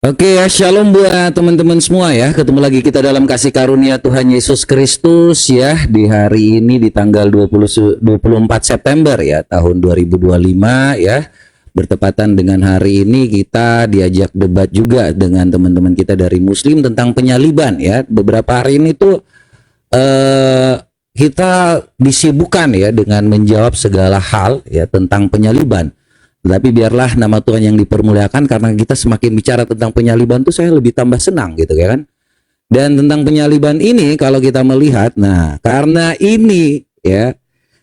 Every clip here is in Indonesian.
Oke ya, shalom buat teman-teman semua ya. Ketemu lagi kita dalam kasih karunia Tuhan Yesus Kristus ya. Di hari ini di tanggal 24 September ya, tahun 2025 ya. Bertepatan dengan hari ini kita diajak debat juga dengan teman-teman kita dari Muslim tentang penyaliban ya. Beberapa hari ini tuh kita disibukkan ya dengan menjawab segala hal ya tentang penyaliban. Tapi biarlah nama Tuhan yang dipermuliakan, karena kita semakin bicara tentang penyaliban tuh saya lebih tambah senang gitu ya kan. Dan tentang penyaliban ini kalau kita melihat, nah karena ini ya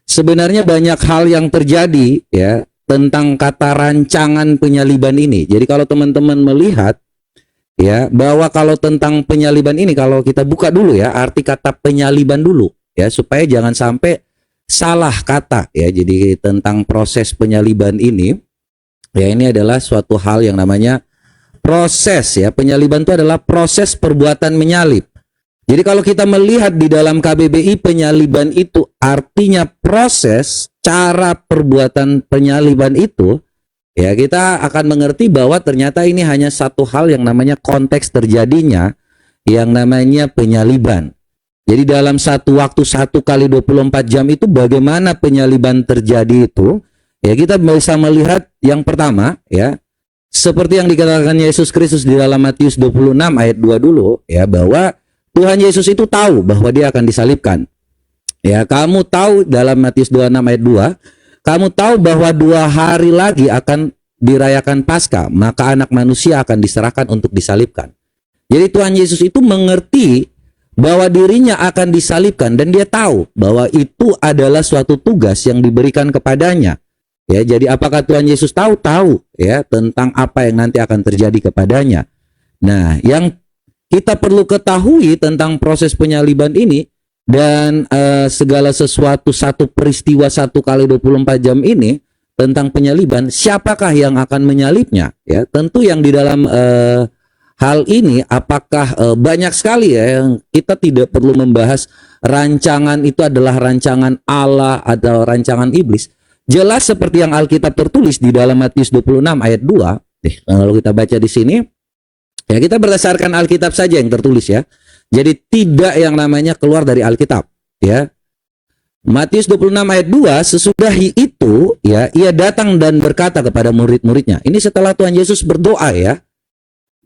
sebenarnya banyak hal yang terjadi ya tentang kata rancangan penyaliban ini. Jadi kalau teman-teman melihat ya bahwa kalau tentang penyaliban ini, kalau kita buka dulu ya arti kata penyaliban dulu ya, supaya jangan sampai salah kata ya. Jadi tentang proses penyaliban ini ya, ini adalah suatu hal yang namanya proses ya. Penyaliban itu adalah proses perbuatan menyalib. Jadi kalau kita melihat di dalam KBBI, penyaliban itu artinya proses cara perbuatan penyaliban itu ya, kita akan mengerti bahwa ternyata ini hanya satu hal yang namanya konteks terjadinya yang namanya penyaliban. Jadi dalam satu waktu 1 kali 24 jam itu bagaimana penyaliban terjadi itu ya, kita bisa melihat yang pertama ya, seperti yang dikatakan Yesus Kristus di dalam Matius 26 ayat 2 dulu ya, bahwa Tuhan Yesus itu tahu bahwa dia akan disalibkan. Ya, kamu tahu dalam Matius 26 ayat 2, kamu tahu bahwa 2 hari lagi akan dirayakan Paskah, maka anak manusia akan diserahkan untuk disalibkan. Jadi Tuhan Yesus itu mengerti bahwa dirinya akan disalibkan, dan dia tahu bahwa itu adalah suatu tugas yang diberikan kepadanya. Ya, jadi apakah Tuhan Yesus tahu ya tentang apa yang nanti akan terjadi kepadanya. Nah, yang kita perlu ketahui tentang proses penyaliban ini dan segala sesuatu, satu peristiwa 1 kali 24 jam ini tentang penyaliban, siapakah yang akan menyalibnya ya. Tentu yang di dalam hal ini apakah banyak sekali ya, yang kita tidak perlu membahas rancangan itu adalah rancangan Allah atau rancangan iblis. Jelas seperti yang Alkitab tertulis di dalam Matius 26 ayat 2. Kalau kita baca di sini ya, kita berdasarkan Alkitab saja yang tertulis ya. Jadi tidak yang namanya keluar dari Alkitab ya. Matius 26 ayat 2, sesudah itu ya, ia datang dan berkata kepada murid-muridnya. Ini setelah Tuhan Yesus berdoa ya.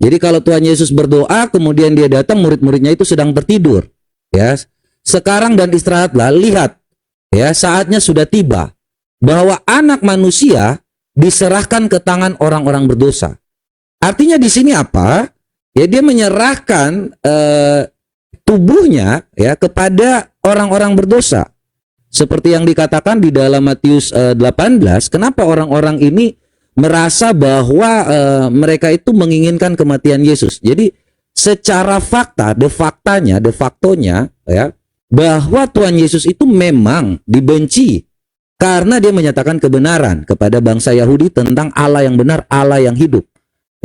Jadi kalau Tuhan Yesus berdoa kemudian dia datang, murid-muridnya itu sedang tertidur ya. Sekarang dan istirahatlah, lihat ya, saatnya sudah tiba bahwa anak manusia diserahkan ke tangan orang-orang berdosa. Artinya di sini apa? Ya, dia menyerahkan tubuhnya ya kepada orang-orang berdosa. Seperti yang dikatakan di dalam Matius 18, kenapa orang-orang ini merasa bahwa mereka itu menginginkan kematian Yesus. Jadi secara fakta, de factonya ya, bahwa Tuhan Yesus itu memang dibenci karena dia menyatakan kebenaran kepada bangsa Yahudi tentang Allah yang benar, Allah yang hidup,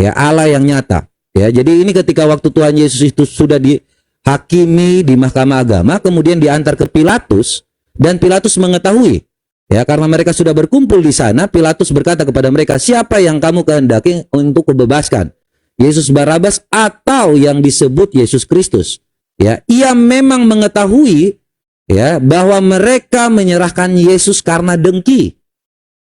ya, Allah yang nyata. Ya, jadi ini ketika waktu Tuhan Yesus itu sudah dihakimi di Mahkamah Agama, kemudian diantar ke Pilatus, dan Pilatus mengetahui, ya, karena mereka sudah berkumpul di sana. Pilatus berkata kepada mereka, siapa yang kamu kehendaki untuk kubebaskan? Yesus Barabas atau yang disebut Yesus Kristus? Ya, ia memang mengetahui ya bahwa mereka menyerahkan Yesus karena dengki.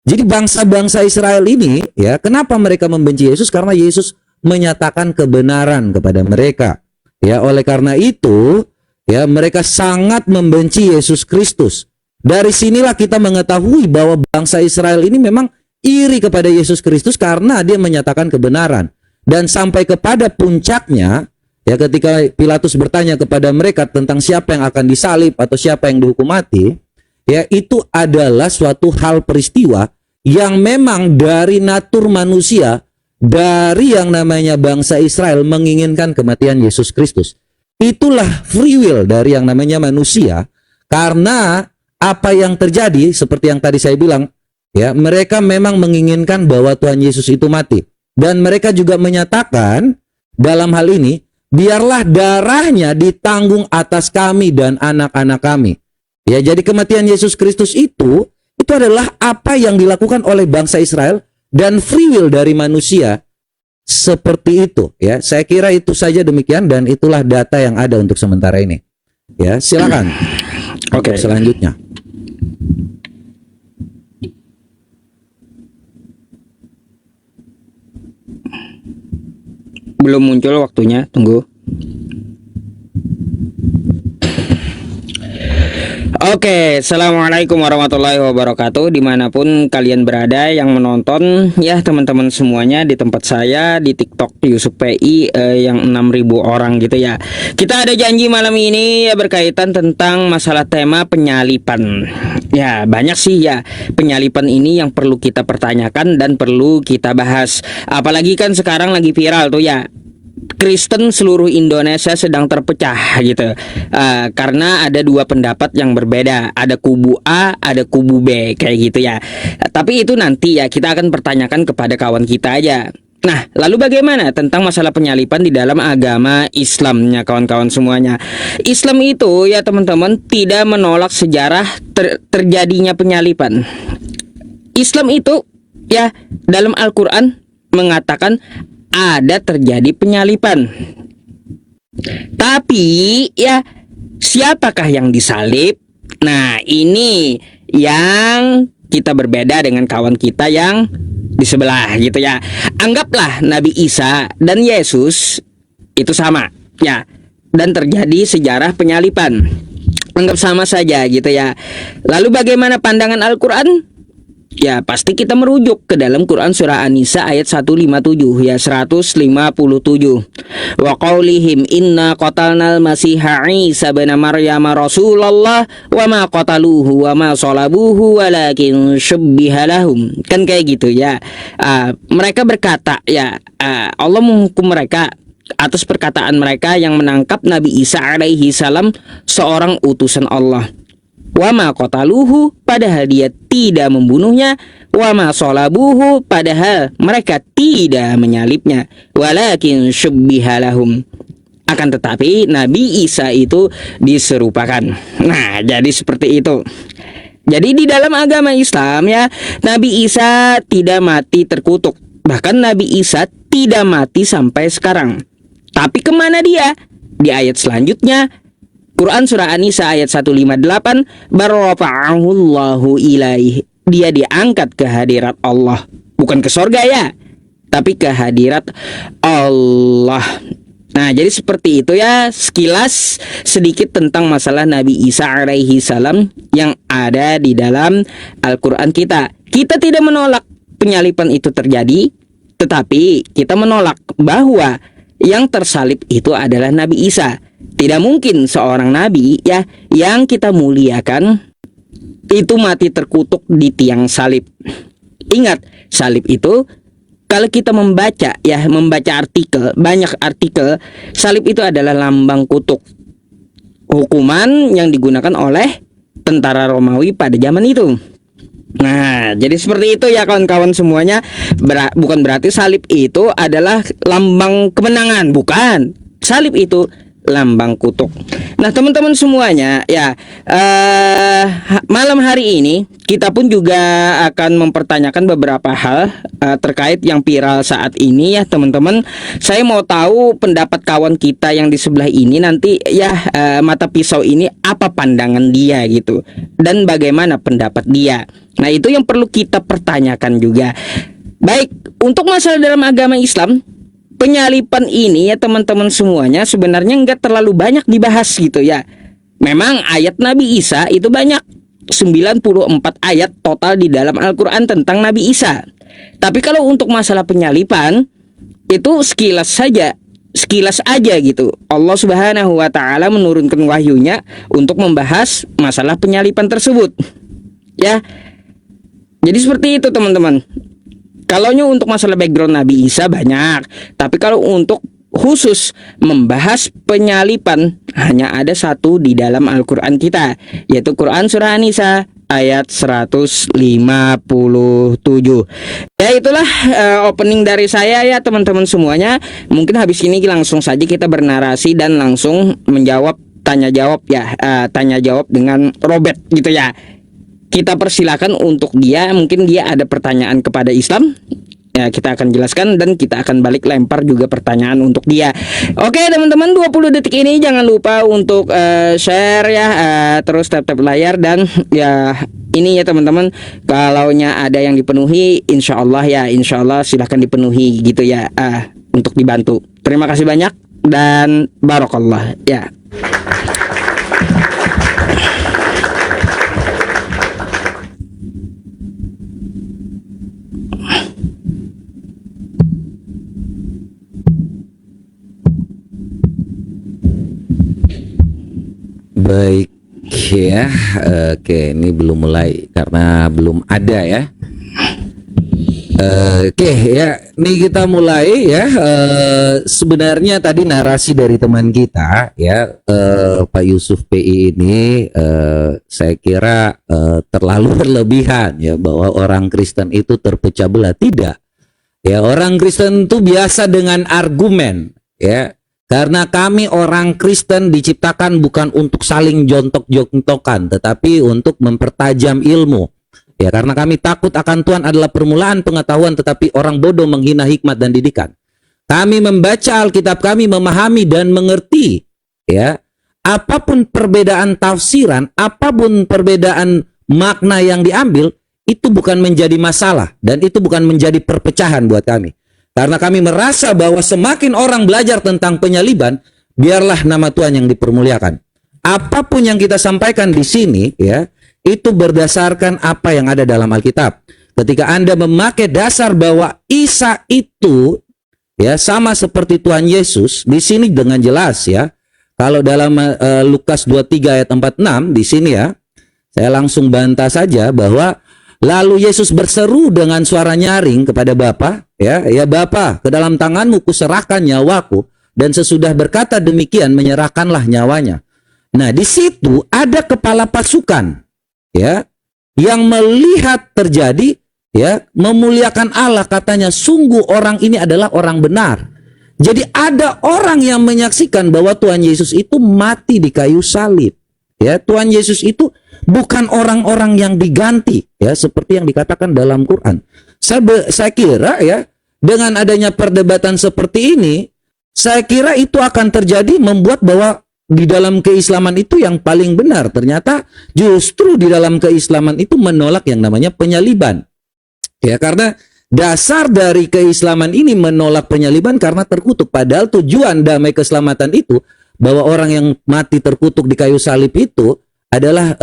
Jadi bangsa-bangsa Israel ini ya, kenapa mereka membenci Yesus? Karena Yesus menyatakan kebenaran kepada mereka. Ya, oleh karena itu ya, mereka sangat membenci Yesus Kristus. Dari sinilah kita mengetahui bahwa bangsa Israel ini memang iri kepada Yesus Kristus karena dia menyatakan kebenaran. Dan sampai kepada puncaknya ya, ketika Pilatus bertanya kepada mereka tentang siapa yang akan disalib atau siapa yang dihukum mati, ya, itu adalah suatu hal peristiwa yang memang dari natur manusia, dari yang namanya bangsa Israel menginginkan kematian Yesus Kristus. Itulah free will dari yang namanya manusia, karena apa yang terjadi seperti yang tadi saya bilang, ya, mereka memang menginginkan bahwa Tuhan Yesus itu mati. Dan mereka juga menyatakan dalam hal ini, biarlah darahnya ditanggung atas kami dan anak-anak kami. Ya, jadi kematian Yesus Kristus itu adalah apa yang dilakukan oleh bangsa Israel dan free will dari manusia seperti itu ya. Saya kira itu saja, demikian, dan itulah data yang ada untuk sementara ini. Ya, silakan. Oke, selanjutnya. Belum muncul waktunya, tunggu. Oke, assalamualaikum warahmatullahi wabarakatuh. Dimanapun kalian berada yang menonton, ya teman-teman semuanya, di tempat saya di TikTok Yusuf PI yang 6.000 orang gitu ya. Kita ada janji malam ini ya berkaitan tentang masalah tema penyalipan. Ya banyak sih ya penyalipan ini yang perlu kita pertanyakan dan perlu kita bahas. Apalagi kan sekarang lagi viral tuh ya, Kristen seluruh Indonesia sedang terpecah gitu, karena ada dua pendapat yang berbeda, ada kubu A, ada kubu B kayak gitu ya. Tapi itu nanti ya kita akan pertanyakan kepada kawan kita aja. Nah, lalu bagaimana tentang masalah penyalipan di dalam agama Islamnya kawan-kawan semuanya? Islam itu ya teman-teman tidak menolak sejarah terjadinya penyalipan. Islam itu ya dalam Al-Quran mengatakan ada terjadi penyalipan. Tapi ya siapakah yang disalib? Nah, ini yang kita berbeda dengan kawan kita yang di sebelah gitu ya. Anggaplah Nabi Isa dan Yesus itu sama ya, dan terjadi sejarah penyalipan. Anggap sama saja gitu ya. Lalu bagaimana pandangan Al-Quran? Ya pasti kita merujuk ke dalam Quran surah An-Nisa ayat 157 ya, 157. Wa qaulihim inna qatalnal masiha Isa bin Maryam Rasulullah wa ma qataluhu wa ma salabuhu walakin syubbiha lahum. Kan kayak gitu ya. Mereka berkata ya, Allah menghukum mereka atas perkataan mereka yang menangkap Nabi Isa alaihi salam seorang utusan Allah. Wa ma qataluhu, padahal dia tidak membunuhnya. Wa ma salabuhu, padahal mereka tidak menyalibnya. Walakin syubbiha lahum, akan tetapi Nabi Isa itu diserupakan. Nah, jadi seperti itu. Jadi di dalam agama Islam ya, Nabi Isa tidak mati terkutuk. Bahkan Nabi Isa tidak mati sampai sekarang. Tapi kemana dia? Di ayat selanjutnya Quran surah An-Nisa ayat 158, barrafa'ahullahu ilaih, dia diangkat ke hadirat Allah, bukan ke sorga ya, tapi ke hadirat Allah. Nah, jadi seperti itu ya sekilas sedikit tentang masalah Nabi Isa alaihi salam yang ada di dalam Al-Quran kita. Kita tidak menolak penyalipan itu terjadi, tetapi kita menolak bahwa yang tersalib itu adalah Nabi Isa. Tidak mungkin seorang nabi ya yang kita muliakan itu mati terkutuk di tiang salib. Ingat, salib itu kalau kita membaca artikel, banyak artikel, salib itu adalah lambang kutuk. Hukuman yang digunakan oleh tentara Romawi pada zaman itu. Nah, jadi seperti itu ya kawan-kawan semuanya. Bukan berarti salib itu adalah lambang kemenangan, bukan. Salib itu lambang kutuk. Nah teman-teman semuanya ya, malam hari ini kita pun juga akan mempertanyakan beberapa hal terkait yang viral saat ini ya teman-teman. Saya mau tahu pendapat kawan kita yang di sebelah ini nanti ya, mata pisau ini apa pandangan dia gitu, dan bagaimana pendapat dia. Nah itu yang perlu kita pertanyakan juga. Baik, untuk masalah dalam agama Islam, penyalipan ini ya teman-teman semuanya sebenarnya nggak terlalu banyak dibahas gitu ya. Memang ayat Nabi Isa itu banyak, 94 ayat total di dalam Al-Quran tentang Nabi Isa. Tapi kalau untuk masalah penyalipan itu sekilas aja gitu. Allah Subhanahu wa taala menurunkan wahyunya untuk membahas masalah penyalipan tersebut. Ya. Jadi seperti itu teman-teman. Kalaunya untuk masalah background Nabi Isa banyak, tapi kalau untuk khusus membahas penyalipan hanya ada satu di dalam Al-Quran kita, yaitu Quran surah An-Nisa ayat 157. Ya itulah opening dari saya ya teman-teman semuanya. Mungkin habis ini langsung saja kita bernarasi dan langsung menjawab tanya jawab ya, tanya jawab dengan Robert gitu ya. Kita persilakan untuk dia, mungkin dia ada pertanyaan kepada Islam, Ya, kita akan jelaskan dan kita akan balik lempar juga pertanyaan untuk dia. Oke teman-teman, 20 detik ini jangan lupa untuk share ya, terus tap-tap layar dan ya ini ya teman-teman, kalaunya ada yang dipenuhi insya Allah silahkan dipenuhi gitu ya, untuk dibantu. Terima kasih banyak dan barokallah ya. Baik ya, oke ini belum mulai karena belum ada ya. Oke ya, ini kita mulai ya. Sebenarnya tadi narasi dari teman kita ya, Pak Yusuf PI ini, saya kira terlalu berlebihan ya bahwa orang Kristen itu terpecah belah. Tidak ya, orang Kristen itu biasa dengan argumen ya. Karena kami orang Kristen diciptakan bukan untuk saling jontok-jontokan, tetapi untuk mempertajam ilmu. Ya, karena kami takut akan Tuhan adalah permulaan pengetahuan, tetapi orang bodoh menghina hikmat dan didikan. Kami membaca Alkitab, kami memahami dan mengerti. Ya, apapun perbedaan tafsiran, apapun perbedaan makna yang diambil, itu bukan menjadi masalah dan itu bukan menjadi perpecahan buat kami. Karena kami merasa bahwa semakin orang belajar tentang penyaliban, biarlah nama Tuhan yang dipermuliakan. Apapun yang kita sampaikan di sini ya, itu berdasarkan apa yang ada dalam Alkitab. Ketika Anda memakai dasar bahwa Isa itu ya sama seperti Tuhan Yesus, di sini dengan jelas ya. Kalau dalam Lukas 23 ayat 46 di sini ya, saya langsung bantah saja bahwa lalu Yesus berseru dengan suara nyaring kepada Bapa, ya Bapa, ke dalam tanganmu kuserahkan nyawaku, dan sesudah berkata demikian menyerahkanlah nyawanya. Nah, di situ ada kepala pasukan, ya, yang melihat terjadi, ya, memuliakan Allah, katanya sungguh orang ini adalah orang benar. Jadi ada orang yang menyaksikan bahwa Tuhan Yesus itu mati di kayu salib. Ya, Tuhan Yesus itu bukan orang-orang yang diganti ya seperti yang dikatakan dalam Quran. Saya kira ya dengan adanya perdebatan seperti ini, saya kira itu akan terjadi membuat bahwa di dalam keislaman itu yang paling benar ternyata justru di dalam keislaman itu menolak yang namanya penyaliban. Ya, karena dasar dari keislaman ini menolak penyaliban karena terkutuk, padahal tujuan damai keselamatan itu bahwa orang yang mati terkutuk di kayu salib itu adalah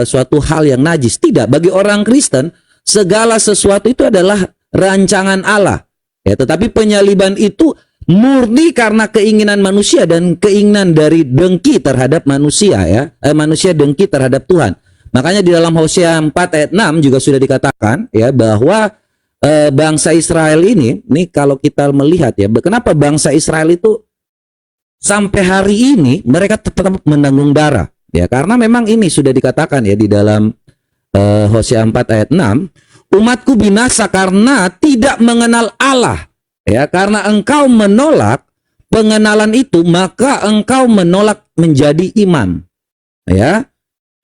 suatu hal yang najis. Tidak, bagi orang Kristen segala sesuatu itu adalah rancangan Allah. Ya, tetapi penyaliban itu murni karena keinginan manusia dan keinginan dari dengki terhadap manusia ya. Manusia dengki terhadap Tuhan. Makanya di dalam Hosea 4 ayat 6 juga sudah dikatakan ya bahwa bangsa Israel ini kalau kita melihat ya, kenapa bangsa Israel itu sampai hari ini mereka tetap menanggung darah ya, karena memang ini sudah dikatakan ya di dalam Hosea 4 ayat 6, umatku binasa karena tidak mengenal Allah ya, karena engkau menolak pengenalan itu maka engkau menolak menjadi imam ya,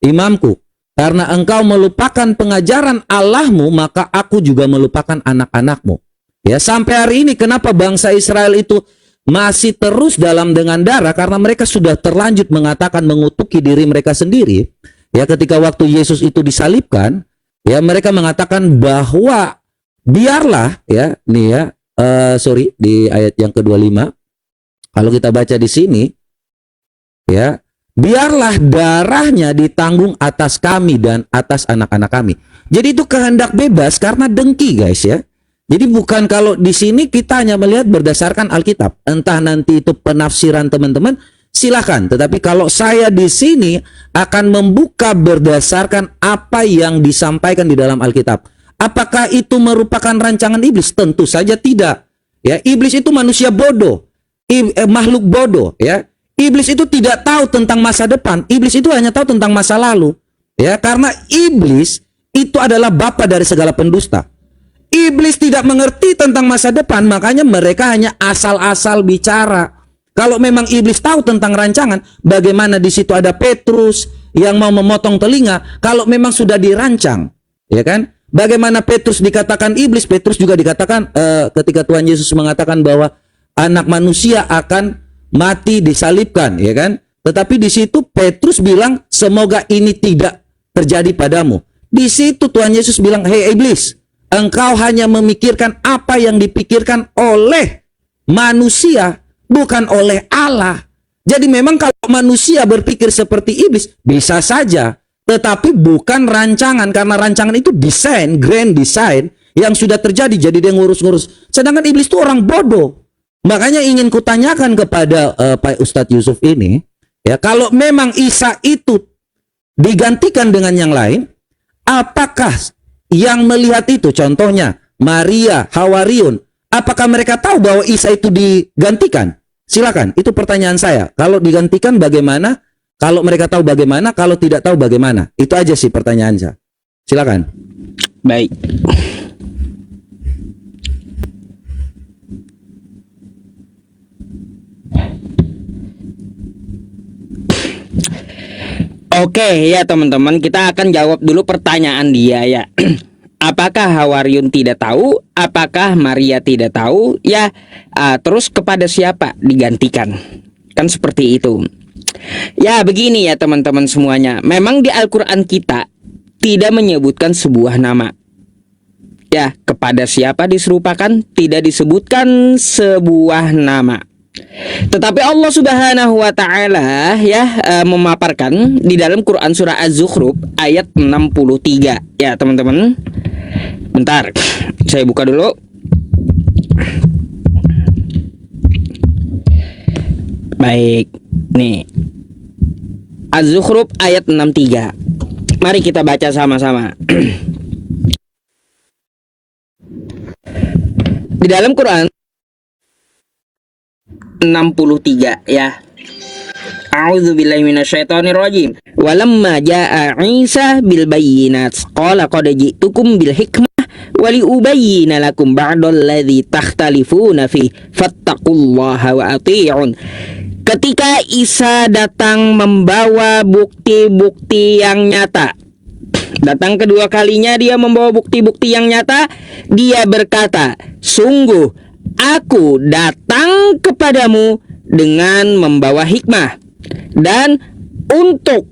imamku, karena engkau melupakan pengajaran Allahmu maka aku juga melupakan anak-anakmu ya. Sampai hari ini kenapa bangsa Israel itu masih terus dalam dengan darah, karena mereka sudah terlanjut mengatakan mengutuki diri mereka sendiri ya. Ketika waktu Yesus itu disalibkan ya, mereka mengatakan bahwa biarlah ya di ayat yang ke-25 kalau kita baca di sini ya, biarlah darahnya ditanggung atas kami dan atas anak-anak kami. Jadi itu kehendak bebas karena dengki guys ya. Jadi bukan, kalau di sini kita hanya melihat berdasarkan Alkitab. Entah nanti itu penafsiran teman-teman, silakan. Tetapi kalau saya di sini akan membuka berdasarkan apa yang disampaikan di dalam Alkitab. Apakah itu merupakan rancangan iblis? Tentu saja tidak. Ya, iblis itu manusia bodoh, makhluk bodoh. Ya, iblis itu tidak tahu tentang masa depan. Iblis itu hanya tahu tentang masa lalu. Ya, karena iblis itu adalah bapa dari segala pendusta. Iblis tidak mengerti tentang masa depan, makanya mereka hanya asal-asal bicara. Kalau memang iblis tahu tentang rancangan, bagaimana di situ ada Petrus yang mau memotong telinga? Kalau memang sudah dirancang, ya kan? Bagaimana Petrus dikatakan iblis, Petrus juga dikatakan ketika Tuhan Yesus mengatakan bahwa anak manusia akan mati disalibkan, ya kan? Tetapi di situ Petrus bilang, semoga ini tidak terjadi padamu. Di situ Tuhan Yesus bilang, hei iblis, engkau hanya memikirkan apa yang dipikirkan oleh manusia, bukan oleh Allah. Jadi memang kalau manusia berpikir seperti iblis, bisa saja. Tetapi bukan rancangan, karena rancangan itu desain, grand design yang sudah terjadi, jadi dia ngurus-ngurus. Sedangkan iblis itu orang bodoh. Makanya ingin kutanyakan kepada Pak Ustadz Yusuf ini, ya, kalau memang Isa itu digantikan dengan yang lain, apakah yang melihat itu, contohnya Maria, Hawariun, apakah mereka tahu bahwa Isa itu digantikan? Silakan, itu pertanyaan saya. Kalau digantikan bagaimana? Kalau mereka tahu bagaimana, kalau tidak tahu bagaimana? Itu aja sih pertanyaan saya. Silakan. Baik. Oke ya teman-teman, kita akan jawab dulu pertanyaan dia ya. Apakah Hawariun tidak tahu? Apakah Maria tidak tahu? Ya, terus kepada siapa digantikan? Kan seperti itu. Ya begini ya teman-teman semuanya. Memang di Al-Quran kita tidak menyebutkan sebuah nama. Ya, kepada siapa diserupakan? Tidak disebutkan sebuah nama. Tetapi Allah Subhanahu wa taala ya memaparkan di dalam Quran surah Az-Zukhruf ayat 63. Ya, teman-teman. Bentar. Saya buka dulu. Baik. Nih. Az-Zukhruf ayat 63. Mari kita baca sama-sama. Di dalam Quran 63 ya. A'udzubillahi minasyaitonirrajim. Walamma jaa Isa bil bayyinat qala qad ji'tukum bil hikmah wa li ubayyina lakum ba'dalladzi takhtalifuna fi fattaqullaha wa ati'un. Ketika Isa datang membawa bukti-bukti yang nyata, datang kedua kalinya dia membawa bukti-bukti yang nyata, dia berkata, sungguh aku datang kepadamu dengan membawa hikmah, dan untuk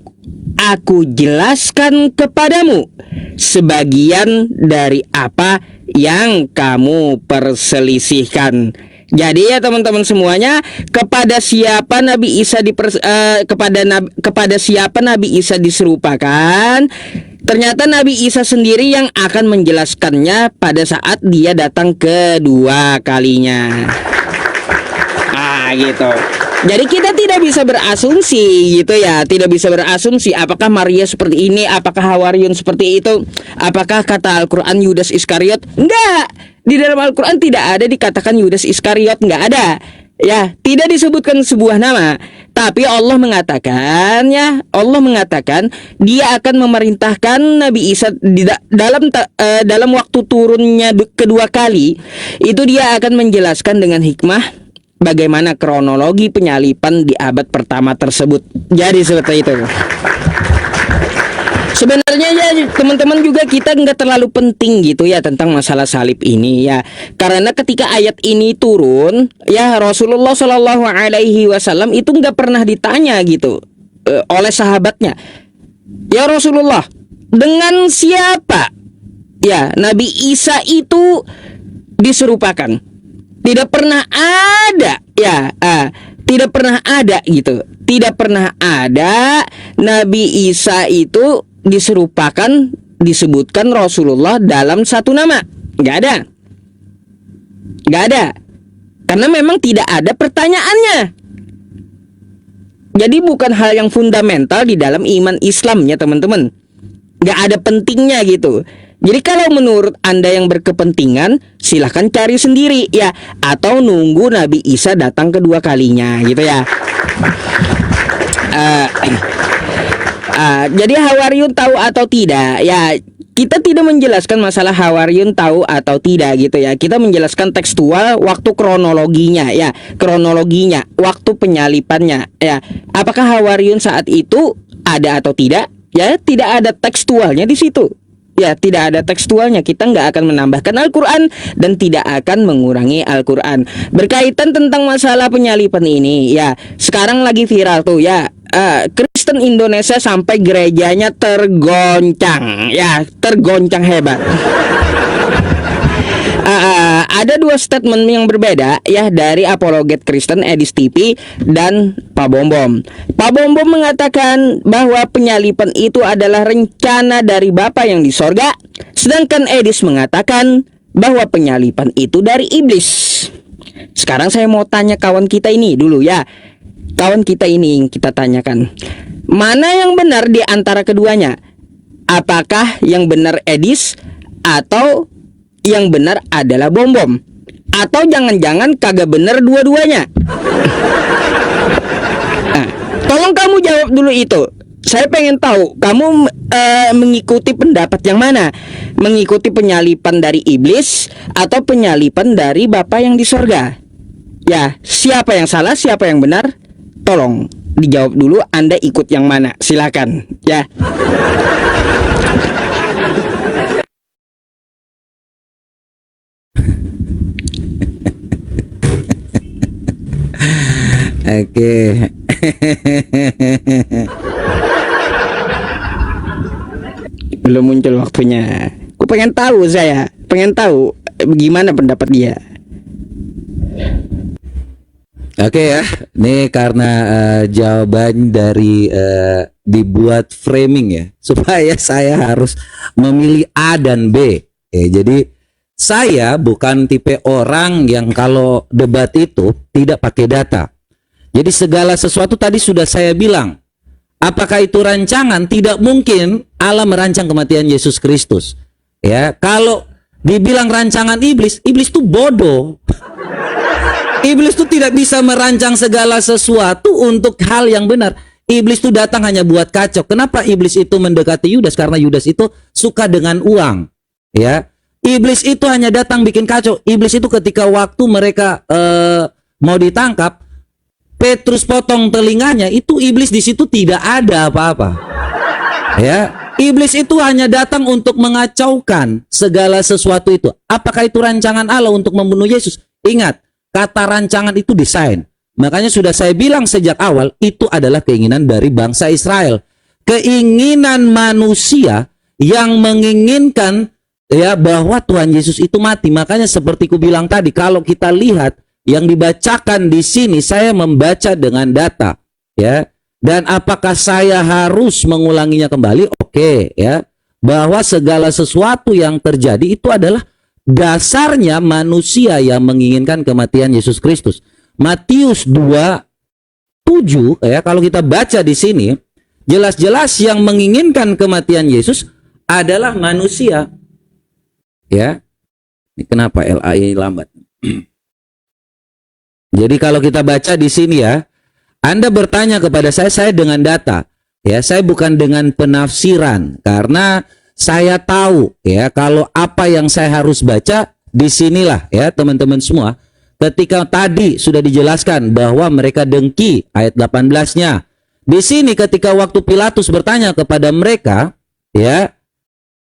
aku jelaskan kepadamu sebagian dari apa yang kamu perselisihkan. Jadi ya teman-teman semuanya, kepada siapa Nabi Isa kepada siapa Nabi Isa diserupakan? Ternyata Nabi Isa sendiri yang akan menjelaskannya pada saat dia datang kedua kalinya. Gitu. Jadi kita tidak bisa berasumsi gitu ya, tidak bisa berasumsi apakah Maria seperti ini, apakah Hawariun seperti itu, apakah kata Al-Quran Yudas Iskariot? Enggak. Di dalam Al-Quran tidak ada dikatakan Yudas Iskariot, enggak ada. Ya, tidak disebutkan sebuah nama. Tapi Allah mengatakan ya, Allah mengatakan dia akan memerintahkan Nabi Isa dalam waktu turunnya kedua kali, itu dia akan menjelaskan dengan hikmah bagaimana kronologi penyalipan di abad pertama tersebut. Jadi seperti itu. Sebenarnya ya teman-teman juga kita nggak terlalu penting gitu ya tentang masalah salib ini ya, karena ketika ayat ini turun ya Rasulullah Shallallahu Alaihi Wasallam itu nggak pernah ditanya gitu oleh sahabatnya, ya Rasulullah, dengan siapa ya Nabi Isa itu diserupakan? Tidak pernah ada ya, tidak pernah ada gitu, tidak pernah ada Nabi Isa itu diserupakan, disebutkan Rasulullah dalam satu nama. Nggak ada. Nggak ada. Karena memang tidak ada pertanyaannya. Jadi bukan hal yang fundamental di dalam iman Islam ya teman-teman. Nggak ada pentingnya gitu. Jadi kalau menurut Anda yang berkepentingan, silahkan cari sendiri ya, atau nunggu Nabi Isa datang kedua kalinya gitu ya. Jadi Hawariun tahu atau tidak ya, kita tidak menjelaskan masalah Hawariun tahu atau tidak gitu ya. Kita menjelaskan tekstual, waktu kronologinya ya, kronologinya, waktu penyalipannya ya. Apakah Hawariun saat itu ada atau tidak? Ya, tidak ada tekstualnya di situ. Ya, tidak ada tekstualnya. Kita nggak akan menambahkan Al-Quran dan tidak akan mengurangi Al-Quran. Berkaitan tentang masalah penyalipan ini, ya sekarang lagi viral tuh ya. Kristen Indonesia sampai gerejanya tergoncang, ya tergoncang hebat. Ada dua statement yang berbeda ya dari apologet Kristen Edis TV dan Pak Bom Bom. Pak Bom Bom mengatakan bahwa penyalipan itu adalah rencana dari Bapa yang di sorga, sedangkan Edis mengatakan bahwa penyalipan itu dari iblis. Sekarang saya mau tanya kawan kita ini dulu ya. Kawan kita ini yang kita tanyakan, mana yang benar di antara keduanya? Apakah yang benar Edis atau yang benar adalah Bom Bom? Atau jangan-jangan kagak benar dua-duanya? Nah, tolong kamu jawab dulu itu. Saya pengen tahu kamu mengikuti pendapat yang mana? Mengikuti penyalipan dari iblis atau penyalipan dari Bapa yang di sorga? Ya, siapa yang salah, siapa yang benar? Tolong dijawab dulu, Anda ikut yang mana? Silakan ya. Oke. Belum muncul waktunya. Aku pengen tahu, saya pengen tahu gimana pendapat dia. Oke ya, ini karena jawaban dari dibuat framing ya, supaya saya harus memilih A dan B. Jadi saya bukan tipe orang yang kalau debat itu tidak pakai data. Jadi segala sesuatu tadi sudah saya bilang. Apakah itu rancangan? Tidak mungkin Allah merancang kematian Yesus Kristus. Ya, kalau dibilang rancangan iblis, iblis itu bodoh. Iblis itu tidak bisa merancang segala sesuatu untuk hal yang benar. Iblis itu datang hanya buat kacau. Kenapa iblis itu mendekati Yudas? Karena Yudas itu suka dengan uang. Ya, iblis itu hanya datang bikin kacau. Iblis itu ketika waktu mereka mau ditangkap, Petrus potong telinganya, itu iblis di situ tidak ada apa-apa. Ya, iblis itu hanya datang untuk mengacaukan segala sesuatu itu. Apakah itu rancangan Allah untuk membunuh Yesus? Ingat, kata rancangan itu desain. Makanya sudah saya bilang sejak awal, itu adalah keinginan dari bangsa Israel. Keinginan manusia yang menginginkan ya bahwa Tuhan Yesus itu mati. Makanya seperti ku bilang tadi, kalau kita lihat yang dibacakan di sini, saya membaca dengan data, ya. Dan apakah saya harus mengulanginya kembali? Oke, ya. Bahwa segala sesuatu yang terjadi itu adalah dasarnya manusia yang menginginkan kematian Yesus Kristus. Matius 2:7 ya, kalau kita baca di sini jelas-jelas yang menginginkan kematian Yesus adalah manusia. Ya. Ini kenapa LA ini lambat? Jadi kalau kita baca di sini ya, Anda bertanya kepada saya dengan data. Ya, saya bukan dengan penafsiran karena saya tahu ya kalau apa yang saya harus baca di sinilah ya teman-teman semua. Ketika tadi sudah dijelaskan bahwa mereka dengki ayat 18-nya. Di sini ketika waktu Pilatus bertanya kepada mereka, ya,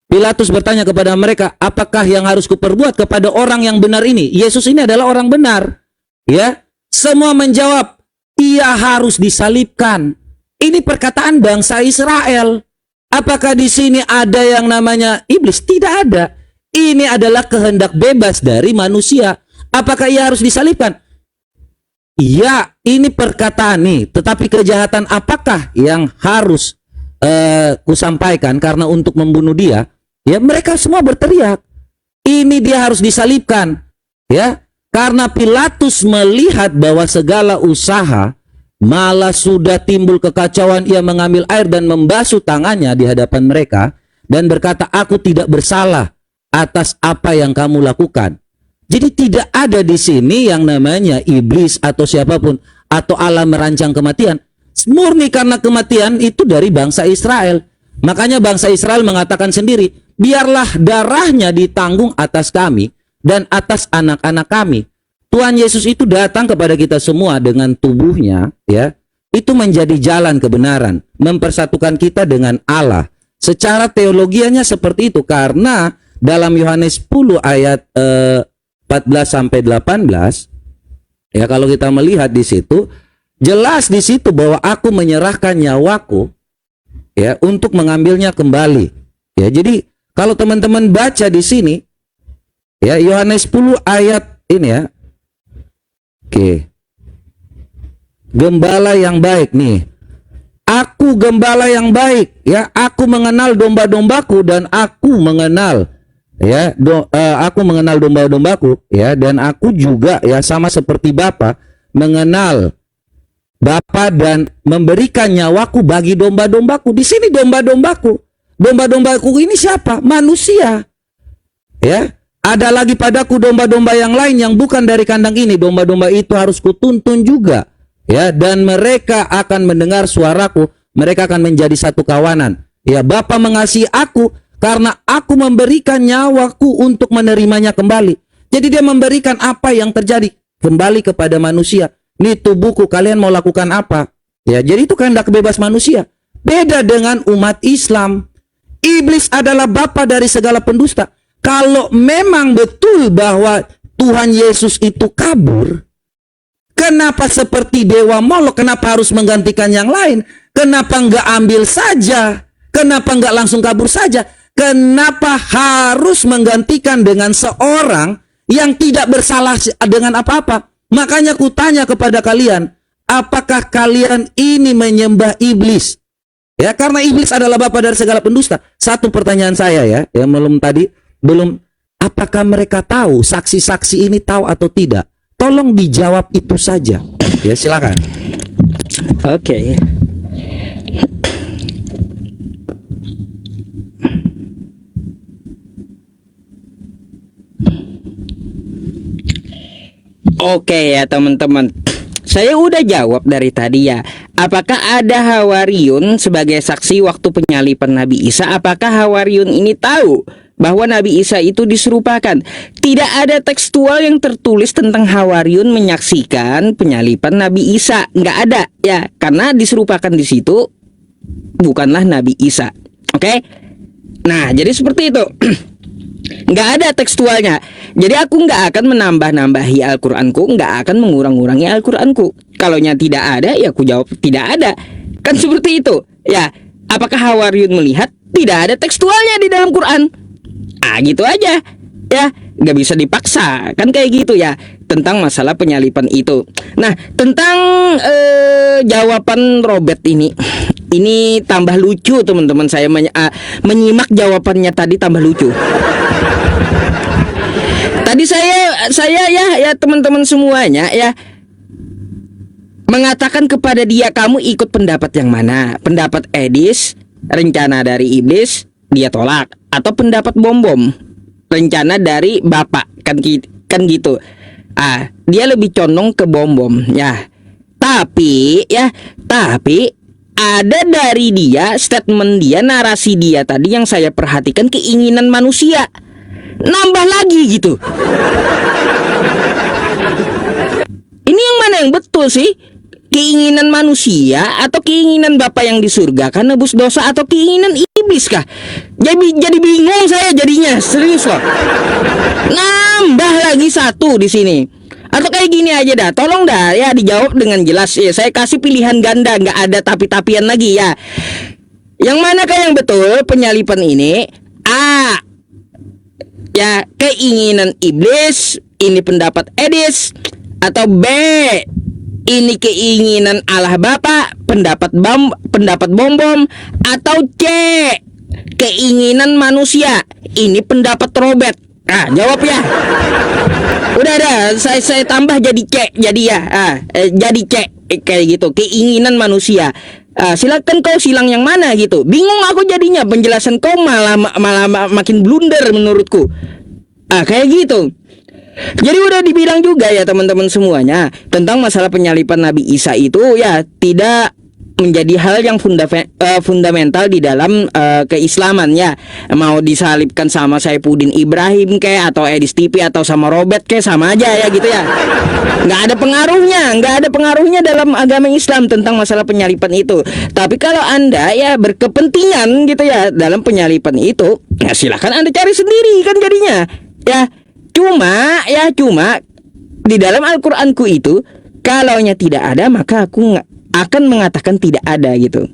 Pilatus bertanya kepada mereka, apakah yang harus kuperbuat kepada orang yang benar ini? Yesus ini adalah orang benar. Ya, semua menjawab, ia harus disalibkan. Ini perkataan bangsa Israel. Apakah di sini ada yang namanya iblis? Tidak ada. Ini adalah kehendak bebas dari manusia. Apakah ia harus disalibkan? Iya, ini perkataan nih. Tetapi kejahatan apakah yang harus kusampaikan karena untuk membunuh dia? Ya, mereka semua berteriak. Ini dia harus disalibkan. Ya, karena Pilatus melihat bahwa segala usaha malah sudah timbul kekacauan, ia mengambil air dan membasuh tangannya di hadapan mereka dan berkata, aku tidak bersalah atas apa yang kamu lakukan. Jadi tidak ada di sini yang namanya iblis atau siapapun atau Allah merancang kematian. Murni karena kematian itu dari bangsa Israel. Makanya bangsa Israel mengatakan sendiri, biarlah darahnya ditanggung atas kami dan atas anak-anak kami. Tuhan Yesus itu datang kepada kita semua dengan tubuhnya, ya. Itu menjadi jalan kebenaran, mempersatukan kita dengan Allah. Secara teologianya seperti itu, karena dalam Yohanes 10 ayat 14 sampai 18, ya kalau kita melihat di situ jelas di situ bahwa aku menyerahkan nyawaku ya untuk mengambilnya kembali. Ya, jadi kalau teman-teman baca di sini ya Yohanes 10 ayat ini ya. Oke. Gembala yang baik nih. Aku gembala yang baik, ya. Aku mengenal domba-dombaku dan aku mengenal aku mengenal domba-dombaku, ya, dan aku juga ya sama seperti Bapa mengenal Bapa dan memberikan nyawaku bagi domba-dombaku. Di sini domba-dombaku. Domba-dombaku ini siapa? Manusia. Ya. Ada lagi padaku domba-domba yang lain yang bukan dari kandang ini. Domba-domba itu harus kutuntun juga. Ya, dan mereka akan mendengar suaraku. Mereka akan menjadi satu kawanan. Ya, Bapa mengasihi aku karena aku memberikan nyawaku untuk menerimanya kembali. Jadi dia memberikan apa yang terjadi kembali kepada manusia. Ini tubuhku, kalian mau lakukan apa? Ya, jadi itu kehendak bebas manusia. Beda dengan umat Islam. Iblis adalah bapa dari segala pendusta. Kalau memang betul bahwa Tuhan Yesus itu kabur, kenapa seperti Dewa Molok? Kenapa harus menggantikan yang lain? Kenapa enggak ambil saja? Kenapa enggak langsung kabur saja? Kenapa harus menggantikan dengan seorang yang tidak bersalah dengan apa-apa? Makanya ku tanya kepada kalian, apakah kalian ini menyembah iblis? Ya, karena iblis adalah bapa dari segala pendusta. Satu pertanyaan saya ya, yang belum apakah mereka tahu, saksi-saksi ini tahu atau tidak? Tolong dijawab itu saja. Ya, silakan. Oke. Oke ya teman-teman. Saya udah jawab dari tadi ya. Apakah ada Hawariun sebagai saksi waktu penyaliban Nabi Isa? Apakah Hawariun ini tahu bahwa Nabi Isa itu diserupakan? Tidak ada tekstual yang tertulis tentang Hawariun menyaksikan penyaliban Nabi Isa. Nggak ada ya, karena diserupakan di situ bukanlah Nabi Isa. Oke? Nah, jadi seperti itu. Nggak ada tekstualnya. Jadi aku nggak akan menambah-nambahi Al-Quranku, nggak akan mengurang-ngurangi Al-Quranku. Kalaunya tidak ada, ya aku jawab tidak ada. Kan seperti itu. Ya, apakah Hawariun melihat? Tidak ada tekstualnya di dalam Quran. Ah, gitu aja. Ya, nggak bisa dipaksa. Kan kayak gitu ya. Tentang masalah penyalipan itu. Nah, tentang jawaban Robert ini. Ini tambah lucu teman-teman. Saya menyimak jawabannya tadi tambah lucu. Tadi saya ya teman-teman semuanya ya mengatakan kepada dia, kamu ikut pendapat yang mana? Pendapat Edis, rencana dari iblis, dia tolak, atau pendapat Bom-Bom, rencana dari Bapak, kan gitu. Dia lebih condong ke Bom-Bom ya. Tapi ada dari dia, statement dia, narasi dia tadi yang saya perhatikan, keinginan manusia. Nambah lagi gitu. Ini yang mana yang betul sih? Keinginan manusia atau keinginan Bapa yang di surga kan nebus dosa, atau keinginan iblis kah? Jadi bingung saya jadinya, serius loh. Nambah lagi satu di sini. Atau kayak gini aja dah, tolong dah ya dijawab dengan jelas ya. Saya kasih pilihan ganda, nggak ada tapi-tapian lagi ya. Yang manakah yang betul penyalipan ini? A, ya keinginan iblis, ini pendapat Edis, atau B, ini keinginan Allah Bapa, pendapat Bom-Bom, atau C, keinginan manusia, ini pendapat Robert. Jawab ya. Udah ada, saya tambah jadi C, jadi ya. Jadi C kayak gitu, keinginan manusia. Silakan kau silang yang mana gitu. Bingung aku jadinya, penjelasan kau malah makin blunder menurutku. Kayak gitu. Jadi udah dibilang juga ya teman-teman semuanya tentang masalah penyalipan Nabi Isa itu ya tidak menjadi hal yang fundamental di dalam keislaman ya. Mau disalibkan sama Saifuddin Ibrahim kayak atau Edis TV atau sama Robert kayak sama aja ya gitu ya. Nggak ada pengaruhnya dalam agama Islam tentang masalah penyalipan itu. Tapi kalau Anda ya berkepentingan gitu ya dalam penyalipan itu, ya silahkan Anda cari sendiri kan jadinya. Ya, cuma di dalam Al-Qur'anku itu kalaunya tidak ada maka aku akan mengatakan tidak ada gitu.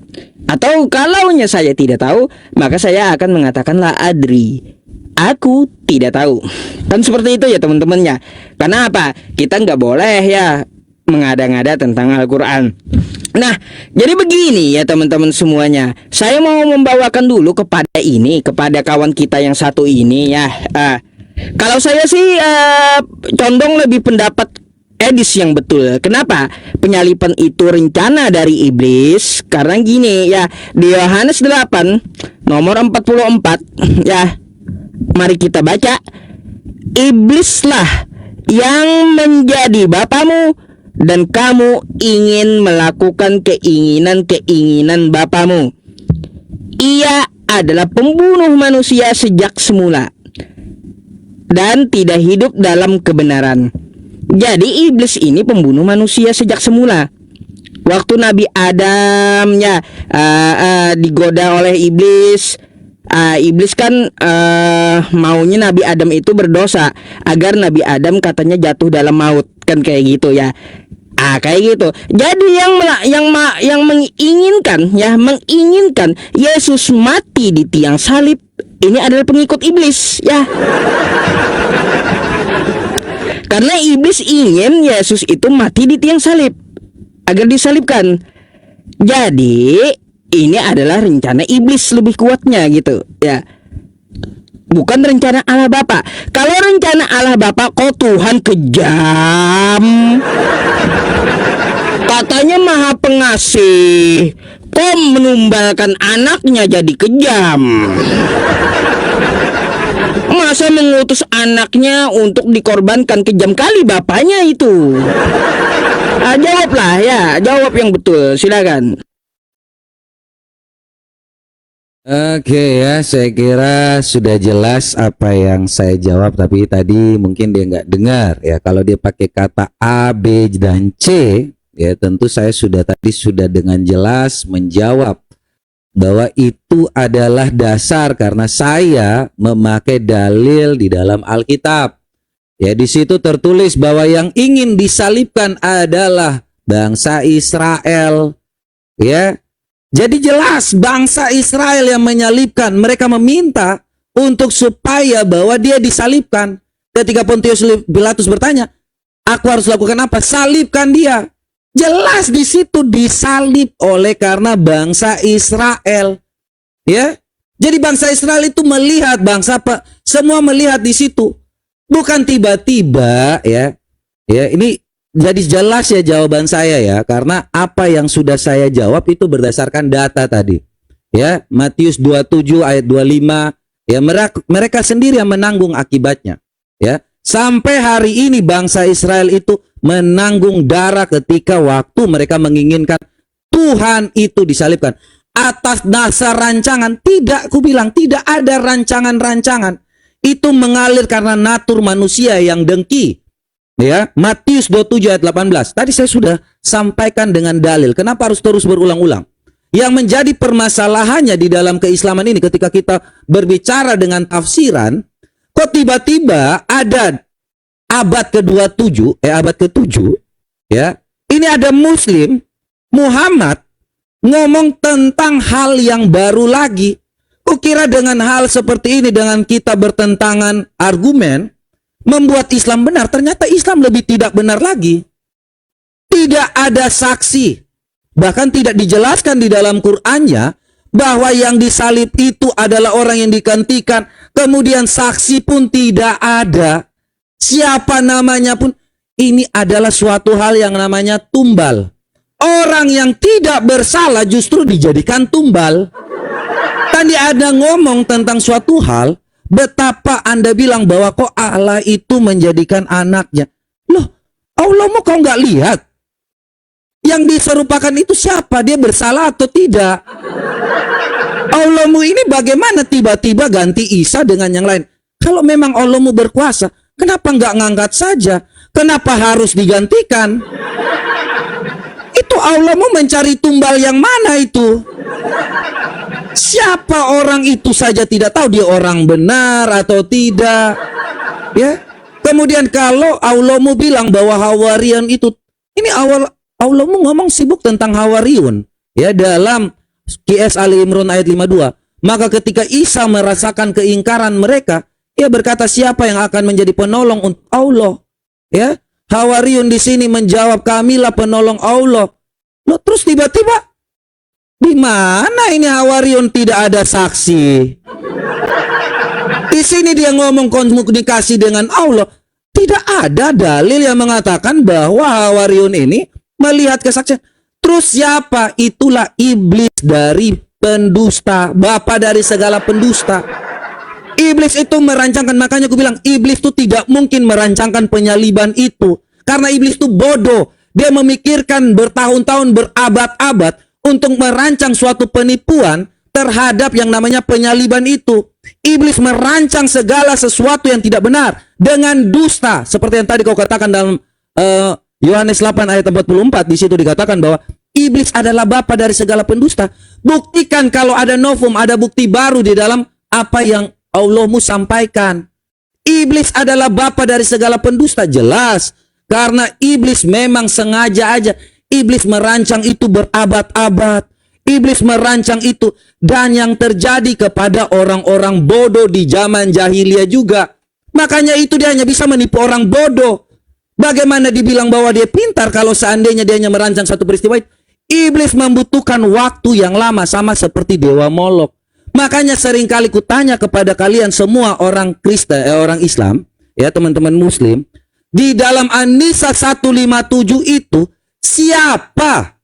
Atau kalaunya saya tidak tahu, maka saya akan mengatakan la adri. Aku tidak tahu. Kan seperti itu ya teman-temannya. Karena apa? Kita nggak boleh ya mengada-ngada tentang Al-Quran. Nah, jadi begini ya teman-teman semuanya. Saya mau membawakan dulu kepada kawan kita yang satu ini ya. Kalau saya sih condong lebih pendapat Edis yang betul. Kenapa? Penyalipan itu rencana dari iblis. Karena gini ya, di Yohanes 8 nomor 44 ya. Mari kita baca. Iblislah yang menjadi bapamu dan kamu ingin melakukan keinginan-keinginan bapamu. Ia adalah pembunuh manusia sejak semula dan tidak hidup dalam kebenaran. Jadi iblis ini pembunuh manusia sejak semula. Waktu Nabi Adam ya digoda oleh iblis, iblis kan maunya Nabi Adam itu berdosa agar Nabi Adam katanya jatuh dalam maut kan kayak gitu ya. Kayak gitu. Jadi yang menginginkan Yesus mati di tiang salib ini adalah pengikut iblis ya. Karena iblis ingin Yesus itu mati di tiang salib agar disalibkan. Jadi ini adalah rencana iblis lebih kuatnya gitu ya. Bukan rencana Allah Bapa. Kalau rencana Allah Bapa, kok Tuhan kejam. Katanya Maha Pengasih, kok menumbalkan anaknya jadi kejam. Masa mengutus anaknya untuk dikorbankan, kejam kali bapaknya itu. Jawablah ya, jawab yang betul, silakan. Oke ya, saya kira sudah jelas apa yang saya jawab, tapi tadi mungkin dia nggak dengar ya. Kalau dia pakai kata A, B, dan C, ya tentu saya sudah dengan jelas menjawab bahwa itu adalah dasar karena saya memakai dalil di dalam Alkitab. Ya, di situ tertulis bahwa yang ingin disalibkan adalah bangsa Israel. Ya. Jadi jelas bangsa Israel yang menyalibkan. Mereka meminta untuk supaya bahwa dia disalibkan. Ketika Pontius Pilatus bertanya, aku harus lakukan apa? Salibkan dia. Jelas di situ disalib oleh karena bangsa Israel. Ya. Jadi bangsa Israel itu melihat semua melihat di situ. Bukan tiba-tiba ya. Ya, ini jadi jelas ya jawaban saya ya, karena apa yang sudah saya jawab itu berdasarkan data tadi. Ya, Matius 27 ayat 25, ya mereka sendiri yang menanggung akibatnya. Ya, sampai hari ini bangsa Israel itu menanggung darah ketika waktu mereka menginginkan Tuhan itu disalibkan. Atas dasar rancangan, tidak, kubilang tidak ada rancangan-rancangan. Itu mengalir karena natur manusia yang dengki. Ya, Matius 27 ayat 18. Tadi saya sudah sampaikan dengan dalil. Kenapa harus terus berulang-ulang? Yang menjadi permasalahannya di dalam keislaman ini ketika kita berbicara dengan tafsiran, kok tiba-tiba ada abad ke-27, abad ke-7, ya. Ini ada Muslim Muhammad ngomong tentang hal yang baru lagi. Kukira dengan hal seperti ini, dengan kita bertentangan argumen, membuat Islam benar, ternyata Islam lebih tidak benar lagi. Tidak ada saksi. Bahkan tidak dijelaskan di dalam Qur'annya bahwa yang disalib itu adalah orang yang digantikan. Kemudian saksi pun tidak ada. Siapa namanya pun. Ini adalah suatu hal yang namanya tumbal. Orang yang tidak bersalah justru dijadikan tumbal. Tadi ada ngomong tentang suatu hal. Betapa Anda bilang bahwa kok Allah itu menjadikan anaknya. Loh, Allah mau kau nggak lihat? Yang diserupakan itu siapa? Dia bersalah atau tidak? Allahmu ini bagaimana tiba-tiba ganti Isa dengan yang lain? Kalau memang Allahmu berkuasa, kenapa nggak ngangkat saja? Kenapa harus digantikan? Itu Allahmu mencari tumbal yang mana itu? Siapa orang itu saja tidak tahu dia orang benar atau tidak. Ya. Kemudian kalau Allahmu bilang bahwa Hawariun itu, ini Allahmu ngomong sibuk tentang Hawariun. Ya, dalam QS Ali Imran ayat 52. Maka ketika Isa merasakan keingkaran mereka, ia berkata, siapa yang akan menjadi penolong untuk Allah? Ya, Hawariun di sini menjawab, kamilah penolong Allah. Loh, terus tiba-tiba di mana ini Hawariun tidak ada saksi? Di sini dia ngomong komunikasi dengan Allah. Tidak ada dalil yang mengatakan bahwa Hawariun ini melihat kesaksian. Terus siapa? Itulah iblis dari pendusta, bapa dari segala pendusta. Iblis itu merancangkan, makanya aku bilang iblis itu tidak mungkin merancangkan penyaliban itu. Karena iblis itu bodoh. Dia memikirkan bertahun-tahun, berabad-abad untuk merancang suatu penipuan terhadap yang namanya penyaliban itu. Iblis merancang segala sesuatu yang tidak benar dengan dusta. Seperti yang tadi kau katakan dalam Yohanes 8 ayat 44, di situ dikatakan bahwa iblis adalah bapa dari segala pendusta. Buktikan kalau ada novum, ada bukti baru di dalam apa yang Allahmu sampaikan. Iblis adalah bapa dari segala pendusta, jelas. Karena iblis memang sengaja aja. Iblis merancang itu berabad-abad. Iblis merancang itu. Dan yang terjadi kepada orang-orang bodoh di zaman jahiliyah juga. Makanya itu dia hanya bisa menipu orang bodoh. Bagaimana dibilang bahwa dia pintar kalau seandainya dia hanya merancang satu peristiwa itu? Iblis membutuhkan waktu yang lama, sama seperti Dewa Molok. Makanya seringkali kutanya kepada kalian semua orang Kristen, orang Islam, ya teman-teman Muslim, di dalam An-Nisa 157 itu siapa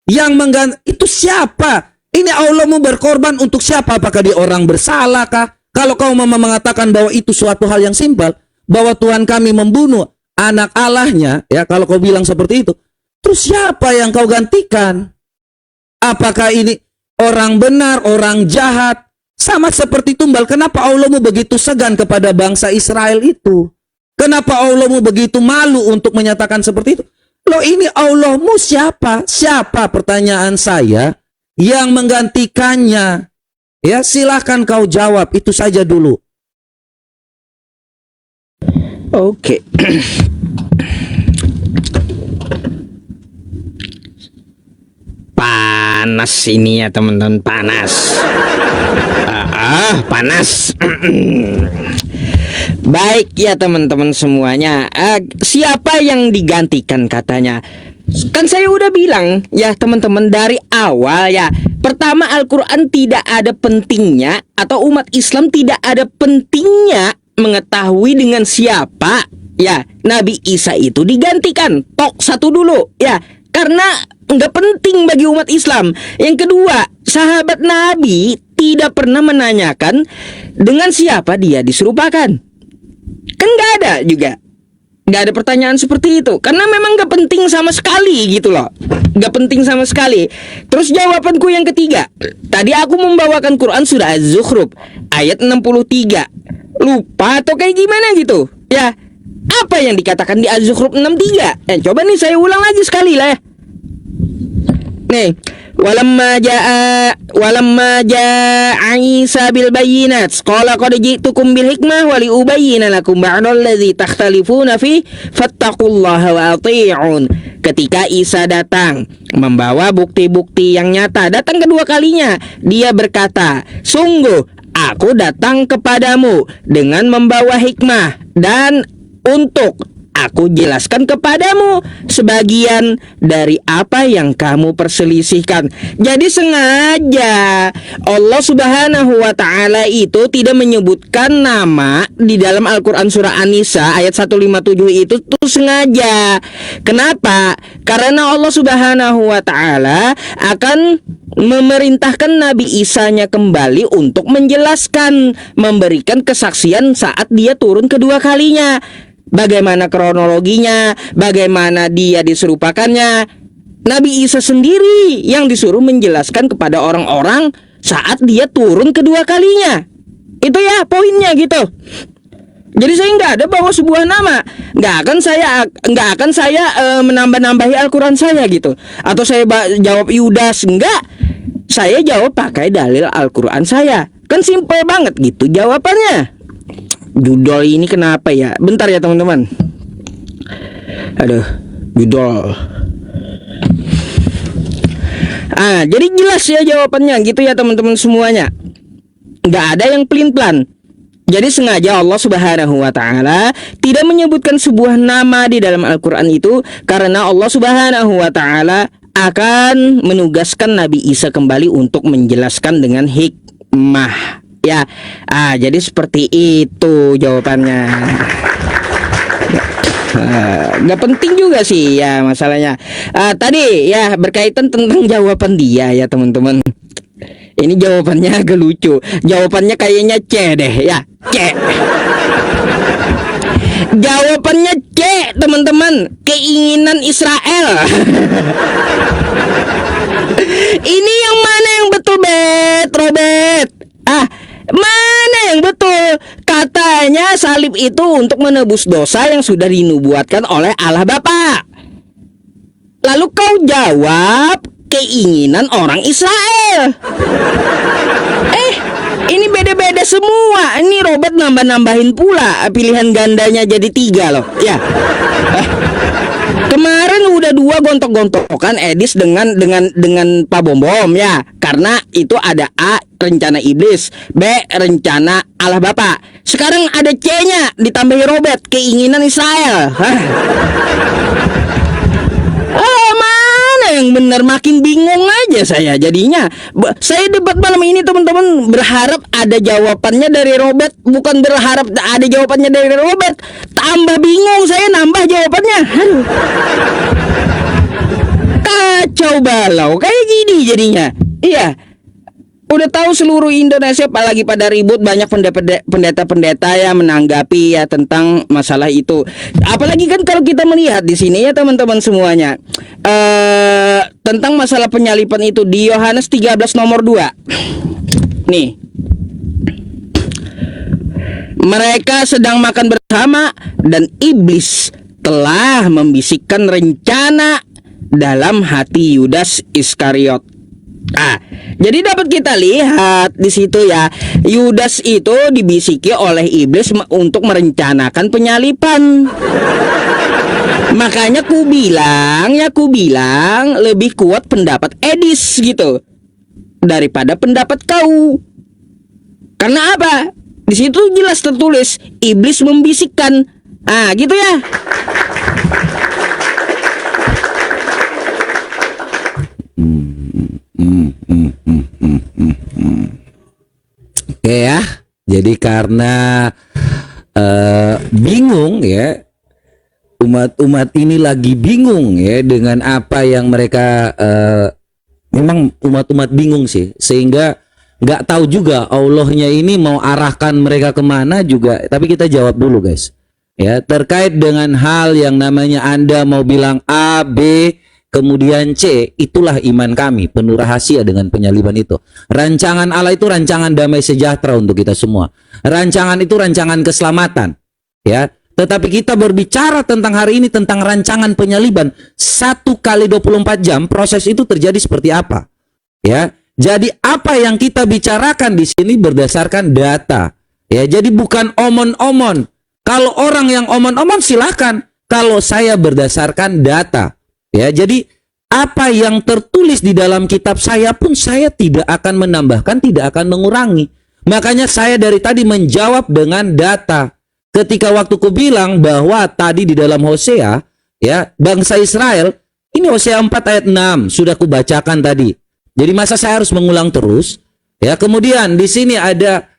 yang mengganti? Itu siapa? Ini Allahmu berkorban untuk siapa? Apakah dia orang bersalah kah? Kalau kau mengatakan bahwa itu suatu hal yang simpel, bahwa Tuhan kami membunuh anak Allahnya, ya kalau kau bilang seperti itu, terus siapa yang kau gantikan? Apakah ini orang benar, orang jahat? Sama seperti tumbal. Kenapa Allahmu begitu segan kepada bangsa Israel itu? Kenapa Allahmu begitu malu untuk menyatakan seperti itu? Loh, ini Allahmu siapa? Siapa, pertanyaan saya, yang menggantikannya? Ya, silahkan kau jawab. Itu saja dulu. Oke. Panas ini ya teman-teman, panas. Panas. Baik ya teman-teman semuanya. Siapa yang digantikan katanya? Kan saya udah bilang ya teman-teman dari awal ya. Pertama, Al-Quran tidak ada pentingnya, atau umat Islam tidak ada pentingnya mengetahui dengan siapa ya Nabi Isa itu digantikan. Tok satu dulu ya. Karena nggak penting bagi umat Islam. Yang kedua, sahabat Nabi tidak pernah menanyakan dengan siapa dia diserupakan. Kan nggak ada juga. Nggak ada pertanyaan seperti itu. Karena memang nggak penting sama sekali gitu loh. Nggak penting sama sekali. Terus jawabanku yang ketiga. Tadi aku membawakan Quran surah Az-Zukhruf ayat 63. Lupa atau kayak gimana gitu ya. Apa yang dikatakan di Az-Zukhruf 63? Coba nih saya ulang lagi sekali lah ya. Nih, walamma jaa Isa bil bayyinat qala qad ji'tukum bil hikmah wa li ubayyana lakum ba'dal ladzi takhtalifuna fi fattaqullaha wa athi'un. Ketika Isa datang membawa bukti-bukti yang nyata, datang kedua kalinya, dia berkata, sungguh aku datang kepadamu dengan membawa hikmah dan untuk aku jelaskan kepadamu sebagian dari apa yang kamu perselisihkan. Jadi sengaja Allah Subhanahu wa Ta'ala itu tidak menyebutkan nama di dalam Al-Quran surah An-Nisa ayat 157 itu tuh sengaja. Kenapa? Karena Allah Subhanahu wa Ta'ala akan memerintahkan Nabi Isa-nya kembali untuk menjelaskan, memberikan kesaksian saat dia turun kedua kalinya. Bagaimana kronologinya, bagaimana dia diserupakannya. Nabi Isa sendiri yang disuruh menjelaskan kepada orang-orang saat dia turun kedua kalinya. Itu ya poinnya gitu. Jadi saya nggak ada bawa sebuah nama, nggak akan saya menambah-nambahi Al-Quran saya gitu, atau saya jawab Yudas, enggak. Saya jawab pakai dalil Al-Quran saya. Kan simple banget gitu jawabannya. Judul ini kenapa ya? Bentar ya teman-teman. Aduh, judul. Jadi jelas ya jawabannya gitu ya teman-teman semuanya. Nggak ada yang pelin-pelan. Jadi sengaja Allah Subhanahu wa taala tidak menyebutkan sebuah nama di dalam Al-Qur'an itu karena Allah Subhanahu wa taala akan menugaskan Nabi Isa kembali untuk menjelaskan dengan hikmah. Ya. Jadi seperti itu jawabannya. Nggak penting juga sih ya masalahnya. Tadi ya berkaitan tentang jawaban dia ya teman-teman. Ini jawabannya agak lucu. Jawabannya kayaknya C deh ya, C. Jawabannya C teman-teman. Keinginan Israel. Ini yang mana yang betul, Robert? Mana yang betul? Katanya salib itu untuk menebus dosa yang sudah dinubuatkan oleh Allah Bapa. Lalu kau jawab keinginan orang Israel. Ini beda-beda semua. Ini Robert nambah-nambahin pula pilihan gandanya jadi 3 loh. Ya. Kemarin udah 2 gontok-gontokan Edis dengan Pak Bom Bom ya. Karena itu ada A, rencana iblis, B, rencana Allah Bapa. Sekarang ada C-nya ditambahi Robert, keinginan Israel. Mana yang benar, makin bingung aja saya jadinya. Saya debat malam ini teman-teman berharap ada jawabannya dari Robert, bukan berharap ada jawabannya dari Robert. Tambah bingung saya nambah jawabannya. Kacau balau kayak gini jadinya. Iya. Udah tahu seluruh Indonesia apalagi pada ribut, banyak pendeta-pendeta yang menanggapi ya tentang masalah itu. Apalagi kan kalau kita melihat di sini ya teman-teman semuanya, tentang masalah penyalipan itu di Yohanes 13 nomor 2. Nih. Mereka sedang makan bersama dan iblis telah membisikkan rencana dalam hati Yudas Iskariot. Jadi dapat kita lihat di situ ya, Yudas itu dibisiki oleh iblis untuk merencanakan penyalipan. Makanya ku bilang lebih kuat pendapat Edis gitu daripada pendapat kau. Karena apa? Di situ jelas tertulis iblis membisikkan. Gitu ya. Oke ya, jadi karena bingung ya, umat ini lagi bingung ya dengan apa yang mereka memang umat-umat bingung sih, sehingga nggak tahu juga Allahnya ini mau arahkan mereka kemana juga. Tapi kita jawab dulu guys ya, terkait dengan hal yang namanya Anda mau bilang A, B, kemudian C, itulah iman kami, penuh rahasia dengan penyaliban itu. Rancangan Allah itu rancangan damai sejahtera untuk kita semua. Rancangan itu rancangan keselamatan. Ya, tetapi kita berbicara tentang hari ini tentang rancangan penyaliban. 1 kali 24 jam proses itu terjadi seperti apa? Ya, jadi apa yang kita bicarakan di sini berdasarkan data. Ya, jadi bukan omon-omon. Kalau orang yang omon-omon silakan. Kalau saya berdasarkan data. Ya, jadi apa yang tertulis di dalam kitab saya pun saya tidak akan menambahkan, tidak akan mengurangi. Makanya saya dari tadi menjawab dengan data. Ketika waktu ku bilang bahwa tadi di dalam Hosea, ya, bangsa Israel, ini Hosea 4 ayat 6 sudah ku bacakan tadi. Jadi masa saya harus mengulang terus? Ya, kemudian di sini ada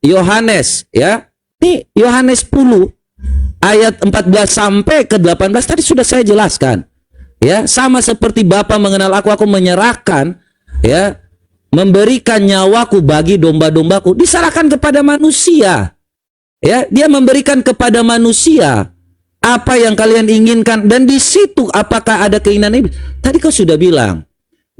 Yohanes, ya. Ini Yohanes 10 ayat 14 sampai ke 18 tadi sudah saya jelaskan. Ya, sama seperti Bapa mengenal aku menyerahkan, ya, memberikan nyawaku bagi domba-dombaku, diserahkan kepada manusia. Ya, dia memberikan kepada manusia. apa yang kalian inginkan, dan di situ apakah ada keinginan iblis? Tadi kau sudah bilang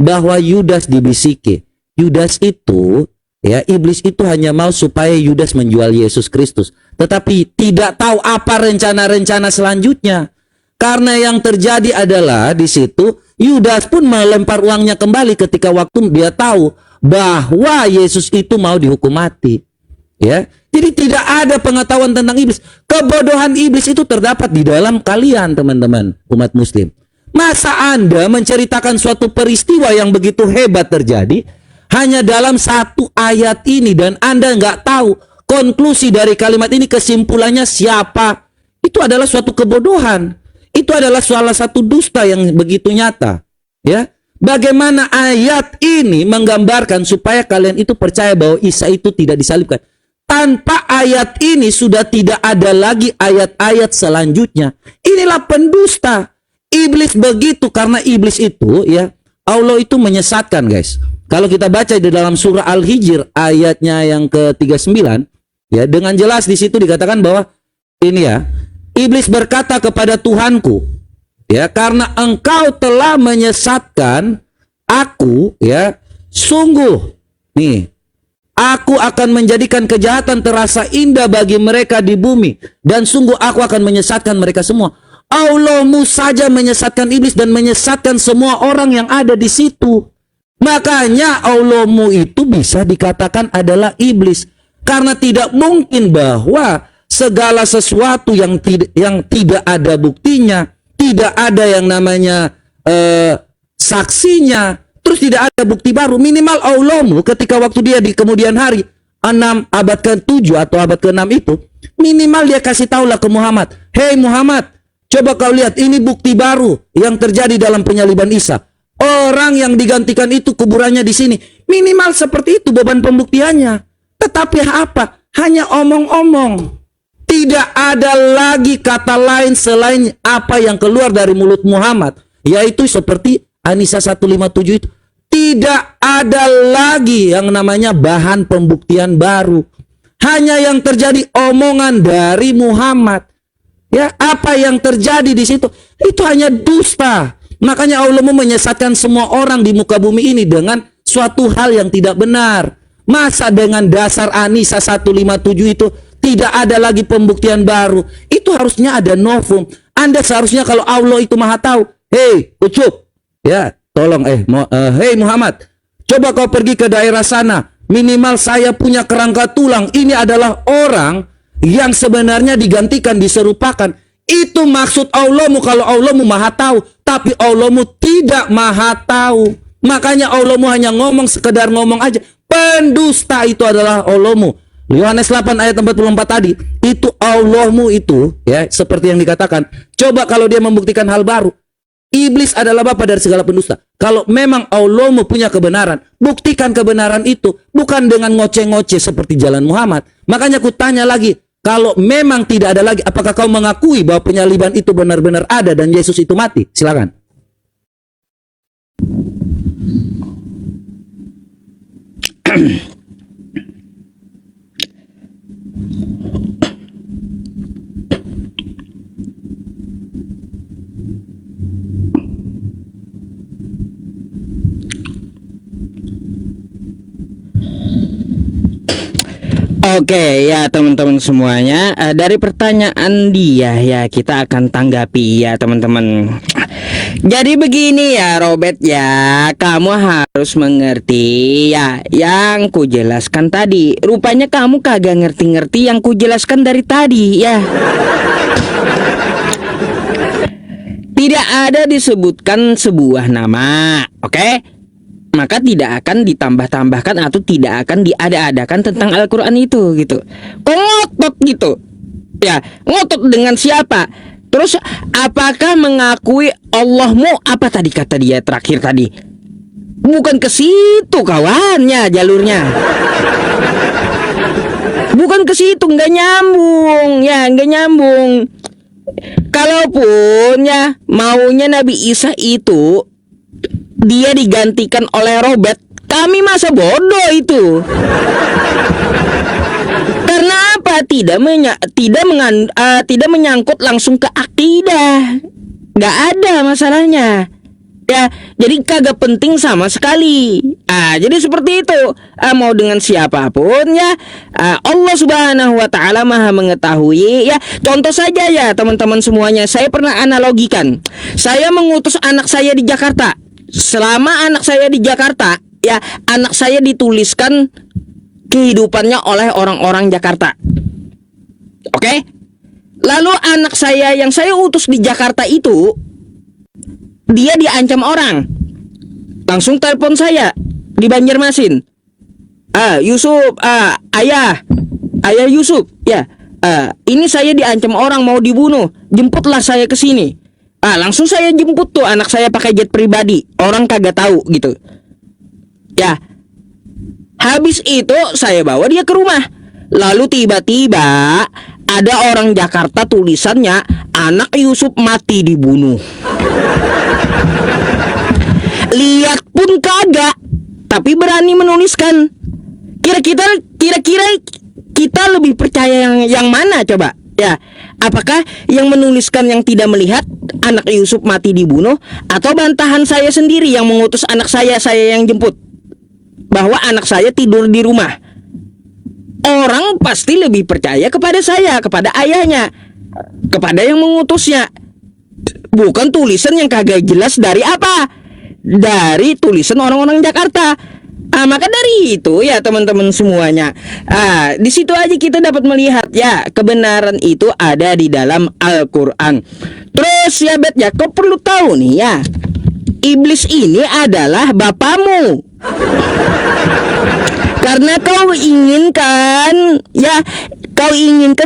bahwa Yudas dibisiki. Yudas itu, ya, iblis itu hanya mau supaya Yudas menjual Yesus Kristus, tetapi tidak tahu apa rencana-rencana selanjutnya. Karena yang terjadi adalah di situ Yudas pun melempar uangnya kembali ketika waktu dia tahu bahwa Yesus itu mau dihukum mati. Ya, jadi tidak ada pengetahuan tentang iblis. Kebodohan iblis itu terdapat di dalam kalian, teman-teman umat Muslim. Masa Anda menceritakan suatu peristiwa yang begitu hebat terjadi hanya dalam satu ayat ini, dan Anda nggak tahu konklusi dari kalimat ini, kesimpulannya siapa? Itu adalah suatu kebodohan. Itu adalah salah satu dusta yang begitu nyata. Ya, bagaimana ayat ini menggambarkan supaya kalian itu percaya bahwa Isa itu tidak disalibkan? Tanpa ayat ini sudah tidak ada lagi ayat-ayat selanjutnya. Inilah pendusta. Iblis begitu, karena iblis itu, ya, Allah itu menyesatkan, guys. Kalau kita baca di dalam surah Al-Hijr ayatnya yang ke-39, ya, dengan jelas di situ dikatakan bahwa ini, ya, iblis berkata kepada Tuhanku, ya, karena engkau telah menyesatkan aku, ya, sungguh nih, aku akan menjadikan kejahatan terasa indah bagi mereka di bumi, dan sungguh aku akan menyesatkan mereka semua. Allahmu saja menyesatkan iblis dan menyesatkan semua orang yang ada di situ. Makanya Allahmu itu bisa dikatakan adalah iblis, karena tidak mungkin bahwa segala sesuatu yang tidak ada buktinya, tidak ada yang namanya saksinya, terus tidak ada bukti baru. Minimal Allahmu ketika waktu dia di kemudian hari 6 abad ke-7 atau abad ke-6 itu, minimal dia kasih tahulah ke Muhammad, "Hei Muhammad, coba kau lihat, ini bukti baru yang terjadi dalam penyaliban Isa. Orang yang digantikan itu kuburannya di sini." Minimal seperti itu beban pembuktiannya. Tetapi apa? Hanya omong-omong. Tidak ada lagi kata lain selain apa yang keluar dari mulut Muhammad, yaitu seperti An-Nisa 157 itu. Tidak ada lagi yang namanya bahan pembuktian baru. Hanya yang terjadi omongan dari Muhammad. Ya, apa yang terjadi di situ itu hanya dusta. Makanya Allah menyesatkan semua orang di muka bumi ini dengan suatu hal yang tidak benar. Masa dengan dasar An-Nisa 157 itu tidak ada lagi pembuktian baru? Itu harusnya ada novum. Anda seharusnya kalau Allah itu Maha tahu, "Hei, Ucup, ya, tolong hei Muhammad, coba kau pergi ke daerah sana. Minimal saya punya kerangka tulang. Ini adalah orang yang sebenarnya digantikan, diserupakan." Itu maksud Allahmu kalau Allahmu Maha tahu, tapi Allahmu tidak Maha tahu. Makanya Allahmu hanya ngomong, sekedar ngomong aja. Pendusta itu adalah Allahmu. Yohanes 8 ayat 44 tadi, itu Allahmu itu, ya, seperti yang dikatakan. Coba kalau dia membuktikan hal baru. Iblis adalah bapa dari segala pendusta. Kalau memang Allahmu punya kebenaran, buktikan kebenaran itu, bukan dengan ngoceh-ngoceh seperti jalan Muhammad. Makanya aku tanya lagi, kalau memang tidak ada lagi, apakah kau mengakui bahwa penyaliban itu benar-benar ada dan Yesus itu mati? Silakan. Oke ya teman-teman semuanya, dari pertanyaan dia ya kita akan tanggapi ya teman-teman. Jadi begini ya Robert ya, kamu harus mengerti ya yang ku jelaskan tadi. Rupanya kamu kagak ngerti-ngerti yang ku jelaskan dari tadi ya. Tidak ada disebutkan sebuah nama, oke? Maka tidak akan ditambah-tambahkan atau tidak akan diada-adakan tentang Al-Quran itu gitu. Kok ngotot gitu? Ya, ngotot dengan siapa? Terus apakah mengakui Allahmu, apa tadi kata dia terakhir tadi? Bukan ke situ kawannya jalurnya. Bukan ke situ, nggak nyambung ya, nggak nyambung. Kalaupun ya maunya Nabi Isa itu dia digantikan oleh Robert, kami masa bodoh itu. Karena Kenapa tidak menyangkut langsung ke akidah? Gak ada masalahnya. Ya, jadi kagak penting sama sekali. Jadi seperti itu. Mau dengan siapapun ya, Allah Subhanahu wa taala Maha mengetahui ya. Contoh saja ya teman-teman semuanya, saya pernah analogikan. Saya mengutus anak saya di Jakarta. Selama anak saya di Jakarta, ya, anak saya dituliskan kehidupannya oleh orang-orang Jakarta. Oke? Lalu anak saya yang saya utus di Jakarta itu, dia diancam orang. Langsung telepon saya di Banjarmasin. Yusuf, ayah Yusuf, ya. Ini saya diancam orang mau dibunuh. Jemputlah saya ke sini. Langsung saya jemput tuh anak saya pakai jet pribadi. Orang kagak tahu gitu. Ya. Habis itu saya bawa dia ke rumah. Lalu tiba-tiba ada orang Jakarta tulisannya anak Yusuf mati dibunuh. Lihat pun kagak, tapi berani menuliskan. Kira-kira kita lebih percaya yang mana coba? Ya, apakah yang menuliskan yang tidak melihat anak Yusuf mati dibunuh, atau bantahan saya sendiri yang mengutus anak saya yang jemput bahwa anak saya tidur di rumah? Orang pasti lebih percaya kepada saya, kepada ayahnya, kepada yang mengutusnya. Bukan tulisan yang kagak jelas dari apa? Dari tulisan orang-orang Jakarta. Maka dari itu ya teman-teman semuanya, di situ aja kita dapat melihat ya kebenaran itu ada di dalam Al-Quran. Terus ya Bet ya, kau perlu tahu nih ya, iblis ini adalah bapamu. Karena kau inginkan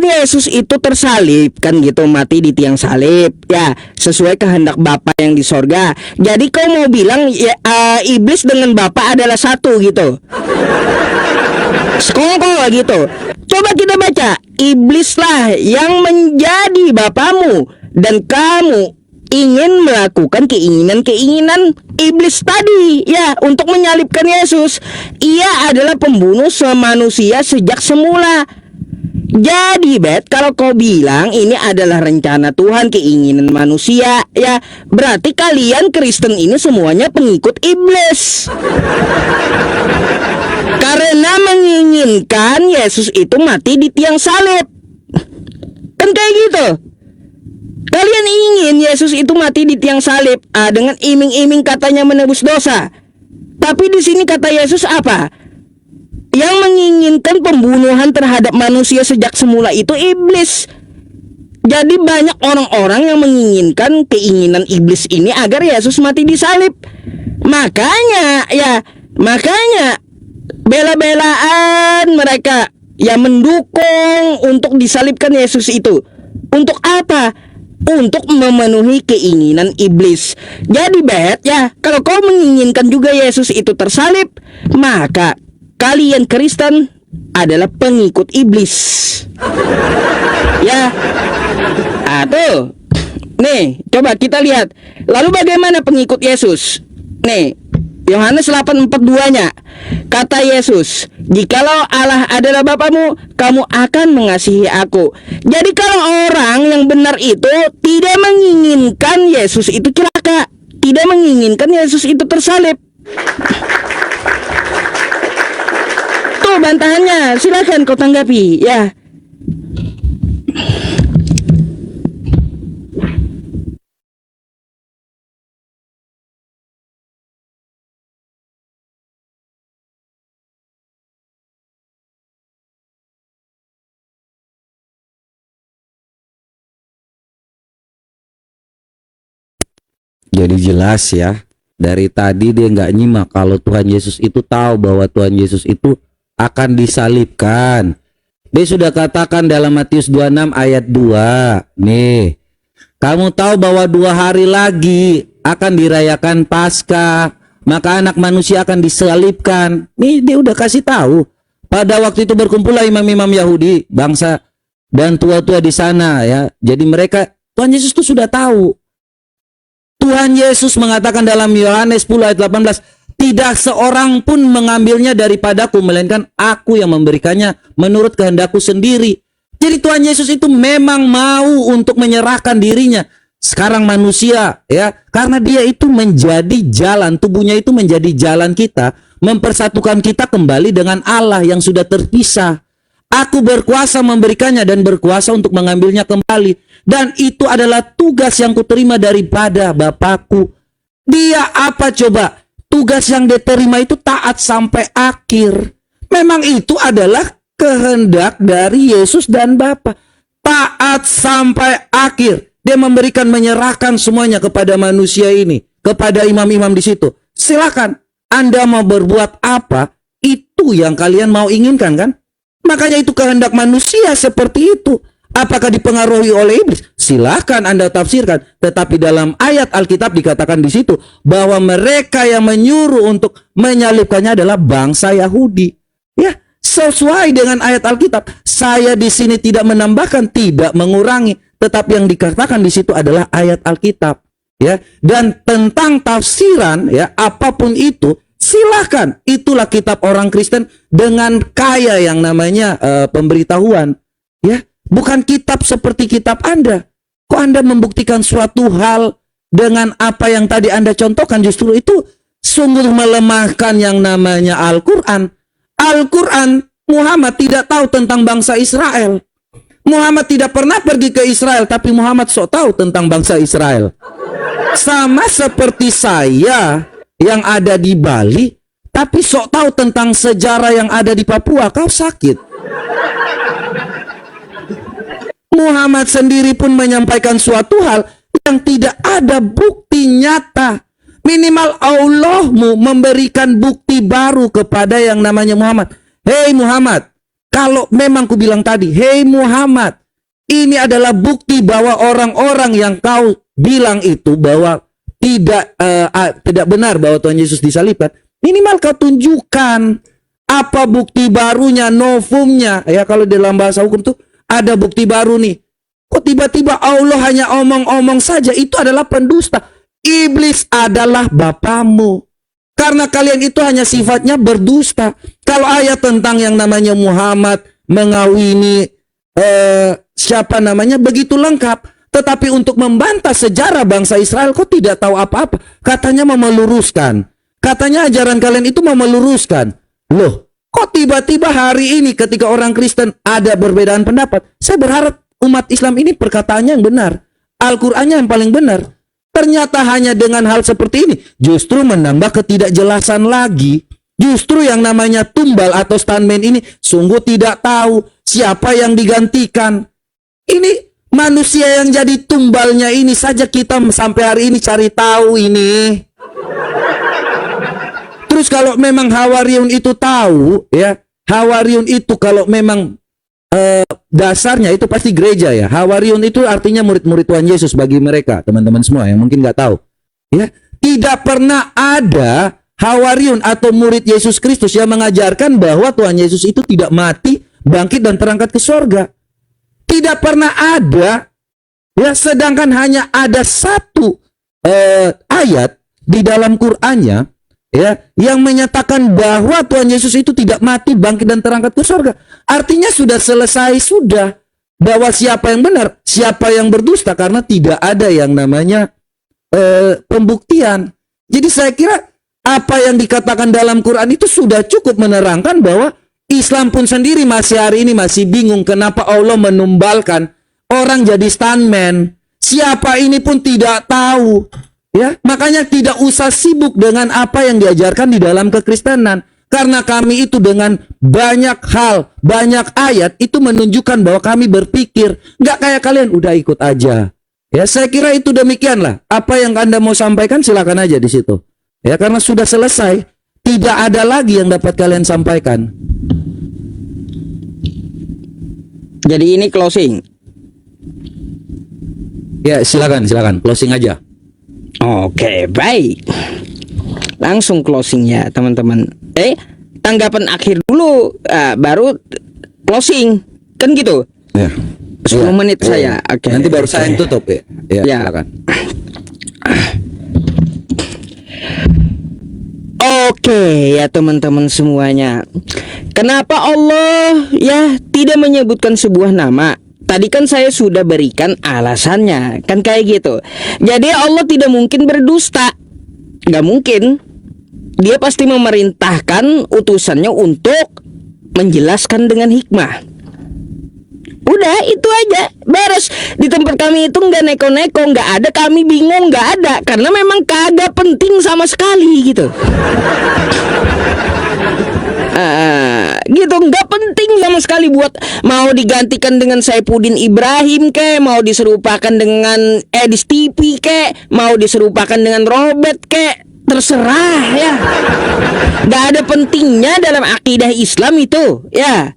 Yesus itu tersalib kan gitu, mati di tiang salib ya, sesuai kehendak Bapa yang di sorga. Jadi kau mau bilang ya, iblis dengan Bapa adalah satu gitu. Sekongkol gitu. Coba kita baca, iblislah yang menjadi bapamu dan kamu ingin melakukan keinginan-keinginan iblis tadi ya, untuk menyalibkan Yesus. Ia adalah pembunuh manusia sejak semula. Jadi Bet, kalau kau bilang ini adalah rencana Tuhan, keinginan manusia ya, berarti kalian Kristen ini semuanya pengikut iblis. Karena menginginkan Yesus itu mati di tiang salib. Kan kayak gitu. Kalian ingin Yesus itu mati di tiang salib dengan iming-iming katanya menebus dosa. Tapi di sini kata Yesus apa? Yang menginginkan pembunuhan terhadap manusia sejak semula itu iblis. Jadi banyak orang-orang yang menginginkan keinginan iblis ini agar Yesus mati di salib. Makanya bela-belaan mereka yang mendukung untuk disalibkan Yesus itu. Untuk apa? Untuk memenuhi keinginan iblis. Jadi Bet ya, kalau kau menginginkan juga Yesus itu tersalib, maka kalian Kristen adalah pengikut iblis. Ya. Tuh. Nih, coba kita lihat. Lalu bagaimana pengikut Yesus? Nih, Yohanes 8:42-nya. Kata Yesus, "Jikalau Allah adalah Bapamu, kamu akan mengasihi aku." Jadi kalau orang yang benar itu tidak menginginkan Yesus itu celaka, tidak menginginkan Yesus itu tersalib. Tuh bantahannya, silakan kau tanggapi ya. Jadi jelas ya, dari tadi dia nggak nyimak kalau Tuhan Yesus itu tahu bahwa Tuhan Yesus itu akan disalibkan. Dia sudah katakan dalam Matius 26 ayat 2, nih, kamu tahu bahwa 2 hari lagi akan dirayakan Paskah, maka anak manusia akan disalibkan. Nih dia udah kasih tahu. Pada waktu itu berkumpullah imam-imam Yahudi, bangsa dan tua-tua di sana ya. Jadi mereka, Tuhan Yesus itu sudah tahu. Tuhan Yesus mengatakan dalam Yohanes 10 ayat 18, Tidak seorang pun mengambilnya daripadaku, melainkan aku yang memberikannya menurut kehendakku sendiri. Jadi Tuhan Yesus itu memang mau untuk menyerahkan dirinya. Sekarang manusia, ya, karena dia itu menjadi jalan, tubuhnya itu menjadi jalan kita, mempersatukan kita kembali dengan Allah yang sudah terpisah. Aku berkuasa memberikannya dan berkuasa untuk mengambilnya kembali. Dan itu adalah tugas yang kuterima daripada Bapakku. Dia apa coba? Tugas yang diterima itu taat sampai akhir. Memang itu adalah kehendak dari Yesus dan Bapa. Taat sampai akhir. Dia memberikan, menyerahkan semuanya kepada manusia ini, kepada imam-imam di situ. Silakan, Anda mau berbuat apa, itu yang kalian mau inginkan kan? Makanya itu kehendak manusia seperti itu. Apakah dipengaruhi oleh iblis? Silahkan Anda tafsirkan. Tetapi dalam ayat Alkitab dikatakan di situ bahwa mereka yang menyuruh untuk menyalibkannya adalah bangsa Yahudi. Ya, sesuai dengan ayat Alkitab. Saya di sini tidak menambahkan, tidak mengurangi, tetapi yang dikatakan di situ adalah ayat Alkitab. Ya, dan tentang tafsiran, ya, apapun itu, silahkan. Itulah kitab orang Kristen dengan kaya yang namanya pemberitahuan. Ya. Bukan kitab seperti kitab Anda. Kok Anda membuktikan suatu hal dengan apa yang tadi Anda contohkan? Justru itu sungguh melemahkan yang namanya Al-Quran. Al-Quran, Muhammad tidak tahu tentang bangsa Israel. Muhammad tidak pernah pergi ke Israel, tapi Muhammad sok tahu tentang bangsa Israel. Sama seperti saya yang ada di Bali, tapi sok tahu tentang sejarah yang ada di Papua. Kau sakit. Muhammad sendiri pun menyampaikan suatu hal yang tidak ada bukti nyata. Minimal Allahmu memberikan bukti baru kepada yang namanya Muhammad. Hei Muhammad, kalau memang ku bilang tadi, hei Muhammad, ini adalah bukti bahwa orang-orang yang kau bilang itu bahwa tidak benar bahwa Tuhan Yesus disalibkan. Minimal kau tunjukkan apa bukti barunya, novumnya. Ya, kalau dalam bahasa hukum tuh ada bukti baru nih. Kok tiba-tiba Allah hanya omong-omong saja? Itu adalah pendusta. Iblis adalah bapamu. Karena kalian itu hanya sifatnya berdusta. Kalau ayat tentang yang namanya Muhammad mengawini siapa namanya begitu lengkap. Tetapi untuk membantah sejarah bangsa Israel kok tidak tahu apa-apa. Katanya mau meluruskan. Katanya ajaran kalian itu mau meluruskan. Loh, kok tiba-tiba hari ini ketika orang Kristen ada perbedaan pendapat? Saya berharap umat Islam ini perkataannya yang benar. Al-Qur'annya yang paling benar. Ternyata hanya dengan hal seperti ini justru menambah ketidakjelasan lagi. Justru yang namanya tumbal atau stuntman ini sungguh tidak tahu siapa yang digantikan. Ini manusia yang jadi tumbalnya ini saja kita sampai hari ini cari tahu ini. Terus kalau memang Hawariun itu tahu, ya, Hawariun itu kalau memang dasarnya itu pasti gereja ya. Hawariun itu artinya murid-murid Tuhan Yesus bagi mereka, teman-teman semua yang mungkin nggak tahu. Ya, tidak pernah ada Hawariun atau murid Yesus Kristus yang mengajarkan bahwa Tuhan Yesus itu tidak mati, bangkit dan terangkat ke sorga. Tidak pernah ada. Ya, sedangkan hanya ada satu ayat di dalam Qur'annya, ya, yang menyatakan bahwa Tuhan Yesus itu tidak mati, bangkit dan terangkat ke surga. Artinya sudah selesai, sudah, bahwa siapa yang benar, siapa yang berdusta, karena tidak ada yang namanya pembuktian. Jadi saya kira apa yang dikatakan dalam Quran itu sudah cukup menerangkan bahwa Islam pun sendiri masih hari ini masih bingung kenapa Allah menumbalkan orang jadi stuntman. Siapa ini pun tidak tahu. Ya, makanya tidak usah sibuk dengan apa yang diajarkan di dalam kekristenan. Karena kami itu dengan banyak hal, banyak ayat itu menunjukkan bahwa kami berpikir. Nggak kayak kalian, udah ikut aja. Ya, saya kira itu demikianlah. Apa yang Anda mau sampaikan silakan aja di situ. Ya, karena sudah selesai. Tidak ada lagi yang dapat kalian sampaikan. Jadi ini closing. Ya, silakan closing aja. Oke, baik. Langsung closing ya, teman-teman. Tanggapan akhir dulu, baru closing. Kan gitu? Ya. 10 menit saya. Oke. Nanti baru saya yang tutup ya. Ya. Silakan. Oke ya teman-teman semuanya. Kenapa Allah ya tidak menyebutkan sebuah nama? Tadi kan saya sudah berikan alasannya, kan kayak gitu. Jadi Allah tidak mungkin berdusta. Gak mungkin. Dia pasti memerintahkan utusannya untuk menjelaskan dengan hikmah. Udah itu aja, beres. Di tempat kami itu nggak neko-neko, nggak ada kami bingung, nggak ada, karena memang kagak penting sama sekali gitu. Gitu nggak penting sama sekali buat mau digantikan dengan Saifuddin Ibrahim ke, mau diserupakan dengan Edis TV ke, mau diserupakan dengan Robert ke, terserah ya. Nggak ada pentingnya dalam akidah Islam itu ya.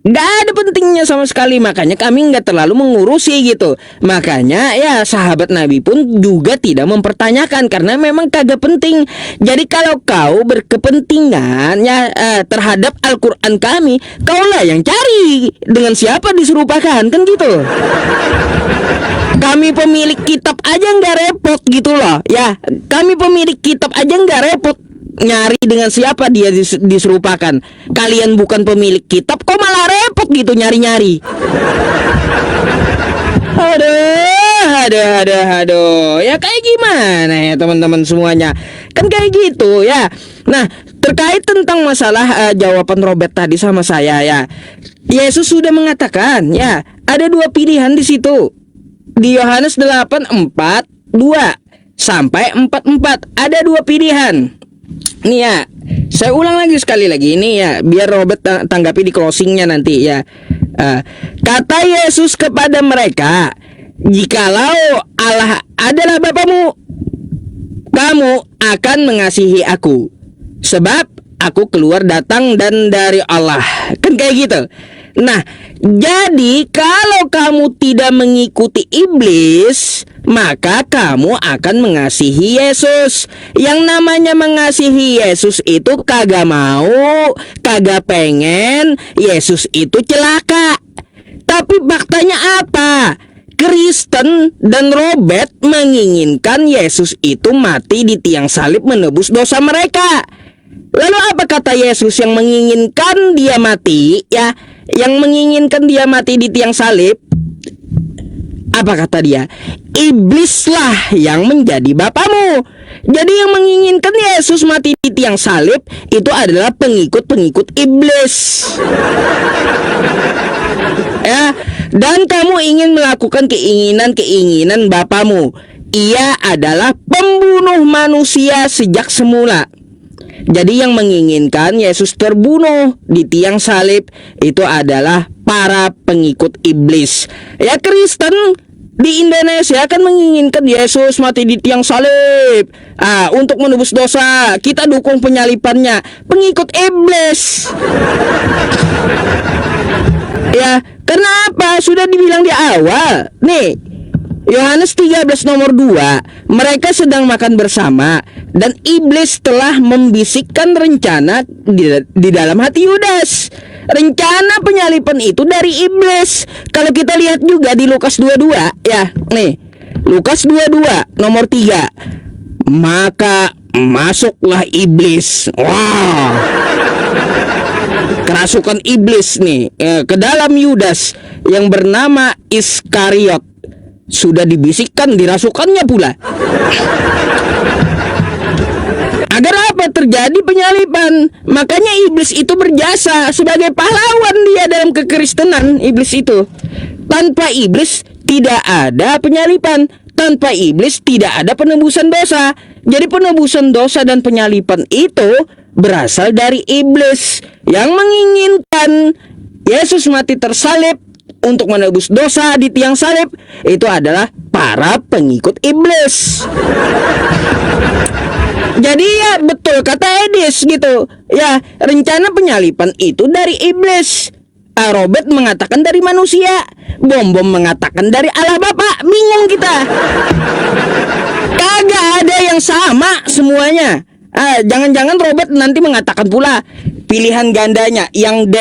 Gak ada pentingnya sama sekali, makanya kami gak terlalu mengurusi gitu. Makanya ya sahabat Nabi pun juga tidak mempertanyakan karena memang kagak penting. Jadi kalau kau berkepentingan ya terhadap Al-Quran kami, kaulah yang cari dengan siapa diserupakan, kan gitu. Kami pemilik kitab aja gak repot gitu loh ya. Kami pemilik kitab aja gak repot nyari dengan siapa dia diserupakan. Kalian bukan pemilik kitab kok malah repot gitu nyari-nyari. Aduh. Ya kayak gimana ya teman-teman semuanya? Kan kayak gitu ya. Nah, terkait tentang masalah jawaban Robert tadi sama saya ya. Yesus sudah mengatakan ya, ada dua pilihan di situ. Di Yohanes 8:42 sampai 44 ada dua pilihan. Nih ya, saya ulang lagi sekali lagi ini ya, biar Robert tanggapi di closingnya nanti ya. Kata Yesus kepada mereka, jikalau Allah adalah Bapamu, kamu akan mengasihi aku, sebab aku keluar datang dan dari Allah. Kan kayak gitu. Nah, jadi kalau kamu tidak mengikuti iblis, maka kamu akan mengasihi Yesus. Yang namanya mengasihi Yesus itu kagak mau, kagak pengen Yesus itu celaka. Tapi faktanya apa? Kristen dan Robert menginginkan Yesus itu mati di tiang salib menebus dosa mereka. Lalu apa kata Yesus yang menginginkan dia mati ya? Yang menginginkan dia mati di tiang salib, apa kata dia? Iblislah yang menjadi bapamu. Jadi yang menginginkan Yesus mati di tiang salib itu adalah pengikut-pengikut iblis. Ya, dan kamu ingin melakukan keinginan-keinginan bapamu. Ia adalah pembunuh manusia sejak semula. Jadi yang menginginkan Yesus terbunuh di tiang salib itu adalah para pengikut iblis. Ya, Kristen di Indonesia akan menginginkan Yesus mati di tiang salib untuk menebus dosa. Kita dukung penyalipannya. Pengikut iblis. Ya, kenapa? Sudah dibilang di awal. Nih, Yohanes 13 nomor 2, mereka sedang makan bersama dan iblis telah membisikkan rencana di dalam hati Yudas. Rencana penyalipan itu dari iblis. Kalau kita lihat juga di Lukas 22 ya. Nih, Lukas 22 nomor 3. Maka masuklah iblis. Wah. Kerasukan iblis nih ke dalam Yudas yang bernama Iskariot. Sudah dibisikkan, dirasukannya pula. Agar apa? Terjadi penyalipan. Makanya iblis itu berjasa sebagai pahlawan dia dalam kekristenan. Iblis itu, tanpa iblis tidak ada penyalipan. Tanpa iblis tidak ada penebusan dosa. Jadi penebusan dosa dan penyalipan itu berasal dari iblis yang menginginkan Yesus mati tersalib untuk menebus dosa di tiang salib. Itu adalah para pengikut iblis. Jadi ya betul kata Edis gitu. Ya, rencana penyalipan itu dari iblis. Robert mengatakan dari manusia. Bom mengatakan dari Allah Bapa. Bingung kita. Kagak ada yang sama semuanya. Jangan-jangan Robert nanti mengatakan pula pilihan gandanya yang D.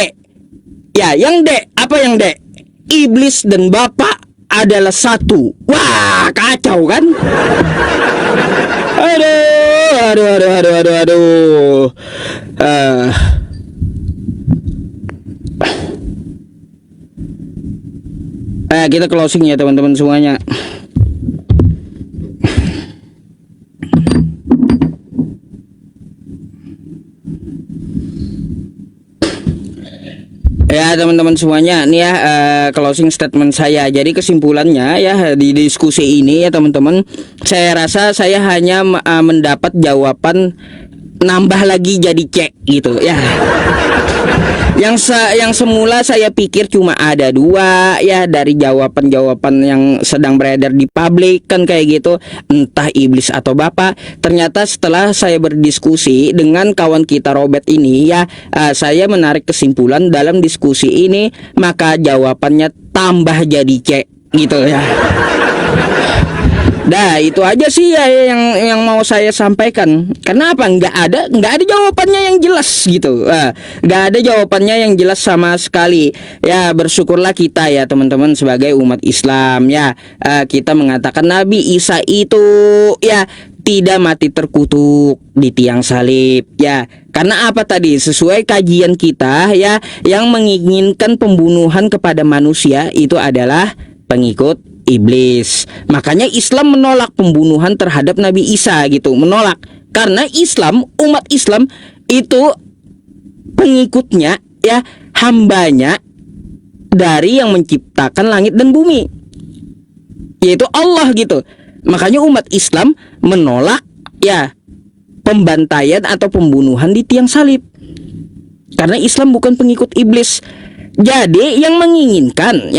Ya, yang D. Apa yang D? Iblis dan Bapa adalah satu. Wah, kacau kan? Aduh. Kita closing ya teman-teman semuanya. Ya teman-teman semuanya, ini ya closing statement saya. Jadi kesimpulannya ya di diskusi ini ya teman-teman, saya rasa saya hanya mendapat jawaban nambah lagi jadi cek gitu ya. Yang semula saya pikir cuma ada dua ya dari jawaban-jawaban yang sedang beredar di publik kan kayak gitu, entah iblis atau bapak. Ternyata setelah saya berdiskusi dengan kawan kita Robert ini ya, saya menarik kesimpulan dalam diskusi ini, maka jawabannya tambah jadi cek gitu ya. Nah itu aja sih ya yang mau saya sampaikan. Kenapa nggak ada jawabannya yang jelas gitu, nggak ada jawabannya yang jelas sama sekali. Ya bersyukurlah kita ya teman-teman sebagai umat Islam ya, kita mengatakan Nabi Isa itu ya tidak mati terkutuk di tiang salib ya. Karena apa tadi? Sesuai kajian kita ya, yang menginginkan pembunuhan kepada manusia itu adalah pengikut iblis. Makanya Islam menolak pembunuhan terhadap Nabi Isa gitu, menolak. Karena Islam, umat Islam itu pengikutnya ya, hambanya dari yang menciptakan langit dan bumi, yaitu Allah gitu. Makanya umat Islam menolak ya pembantaian atau pembunuhan di tiang salib. Karena Islam bukan pengikut iblis. Jadi yang menginginkan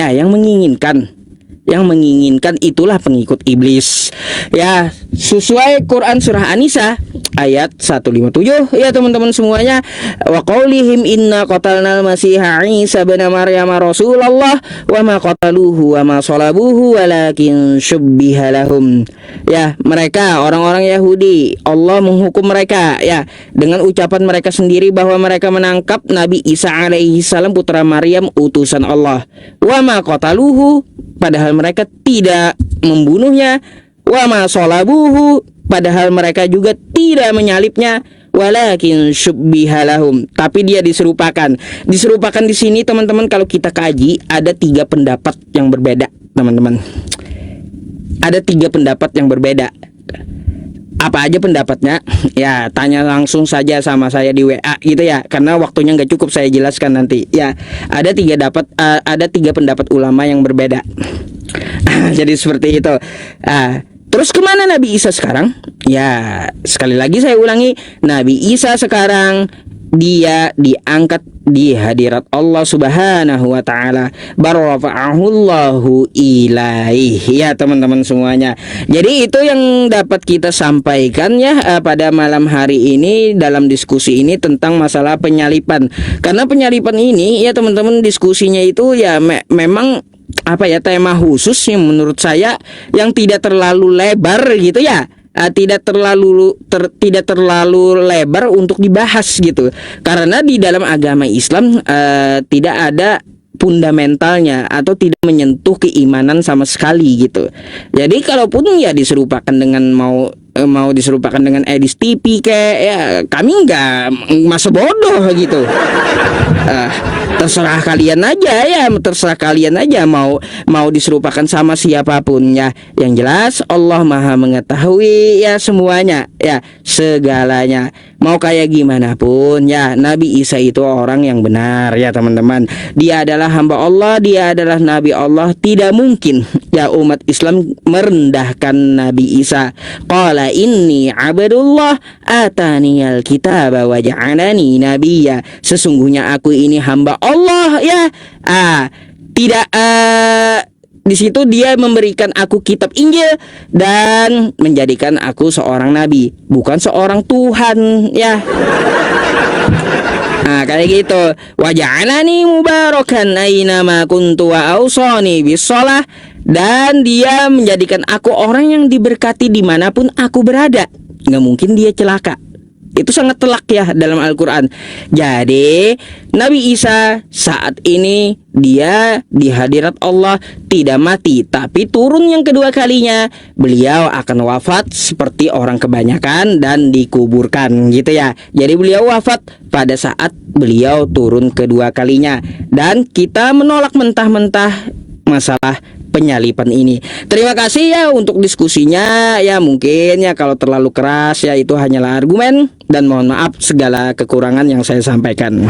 itulah pengikut iblis. Ya, sesuai Quran surah An-Nisa ayat 157 ya teman-teman semuanya, wa qaulihim inna qatalnal masiha Isa bin Maryam rasulullah wa ma qataluhu wa ma salabuhu walakin syubbiha lahum. Ya, mereka orang-orang Yahudi, Allah menghukum mereka ya dengan ucapan mereka sendiri bahwa mereka menangkap Nabi Isa alaihi salam putra Maryam utusan Allah. Wa ma qataluhu, padahal mereka tidak membunuhnya. Wa ma salabuhu, padahal mereka juga tidak menyalibnya. Walakin syubbiha lahum, tapi dia diserupakan di sini teman-teman. Kalau kita kaji ada 3 pendapat yang berbeda teman-teman, ada 3 pendapat yang berbeda. Apa aja pendapatnya? Ya tanya langsung saja sama saya di WA gitu ya, karena waktunya nggak cukup saya jelaskan nanti ya. Ada 3 pendapat ulama yang berbeda. Jadi seperti itu. Terus kemana Nabi Isa sekarang? Ya sekali lagi saya ulangi, Nabi Isa sekarang dia diangkat di hadirat Allah Subhanahu wa taala, barrafa'ahullahu ilaih ya teman-teman semuanya. Jadi itu yang dapat kita sampaikan ya pada malam hari ini dalam diskusi ini tentang masalah penyalipan. Karena penyalipan ini ya teman-teman, diskusinya itu ya memang apa ya, tema khusus yang menurut saya yang tidak terlalu lebar gitu ya. Tidak terlalu lebar untuk dibahas gitu, karena di dalam agama Islam tidak ada fundamentalnya atau tidak menyentuh keimanan sama sekali gitu. Jadi kalaupun ya diserupakan dengan mau diserupakan dengan edis TV kayak ya, kami nggak masa bodoh gitu. Terserah kalian aja mau diserupakan sama siapapun ya. Yang jelas Allah Maha mengetahui ya semuanya ya, segalanya. Mau kayak gimana pun ya, Nabi Isa itu orang yang benar ya teman-teman. Dia adalah hamba Allah, dia adalah Nabi Allah. Tidak mungkin ya umat Islam merendahkan Nabi Isa. Qala inni abdullah ataniyal kitaba wa ja'alani nabiyya. Sesungguhnya aku ini hamba Allah ya. Tidak di situ dia memberikan aku kitab Injil dan menjadikan aku seorang nabi, bukan seorang Tuhan ya. Kayak gitu. Wa ja'alani mubarakan aina ma kuntu wa ausani bisalah, dan dia menjadikan aku orang yang diberkati dimanapun aku berada. Nggak mungkin dia celaka Itu sangat telak ya dalam Al-Quran. Jadi Nabi Isa saat ini dia di hadirat Allah tidak mati, tapi turun yang kedua kalinya. Beliau akan wafat seperti orang kebanyakan dan dikuburkan gitu ya. Jadi beliau wafat pada saat beliau turun kedua kalinya. Dan kita menolak mentah-mentah masalah penyalipan ini. Terima kasih ya untuk diskusinya. Ya mungkin ya kalau terlalu keras ya itu hanyalah argumen, dan mohon maaf segala kekurangan yang saya sampaikan.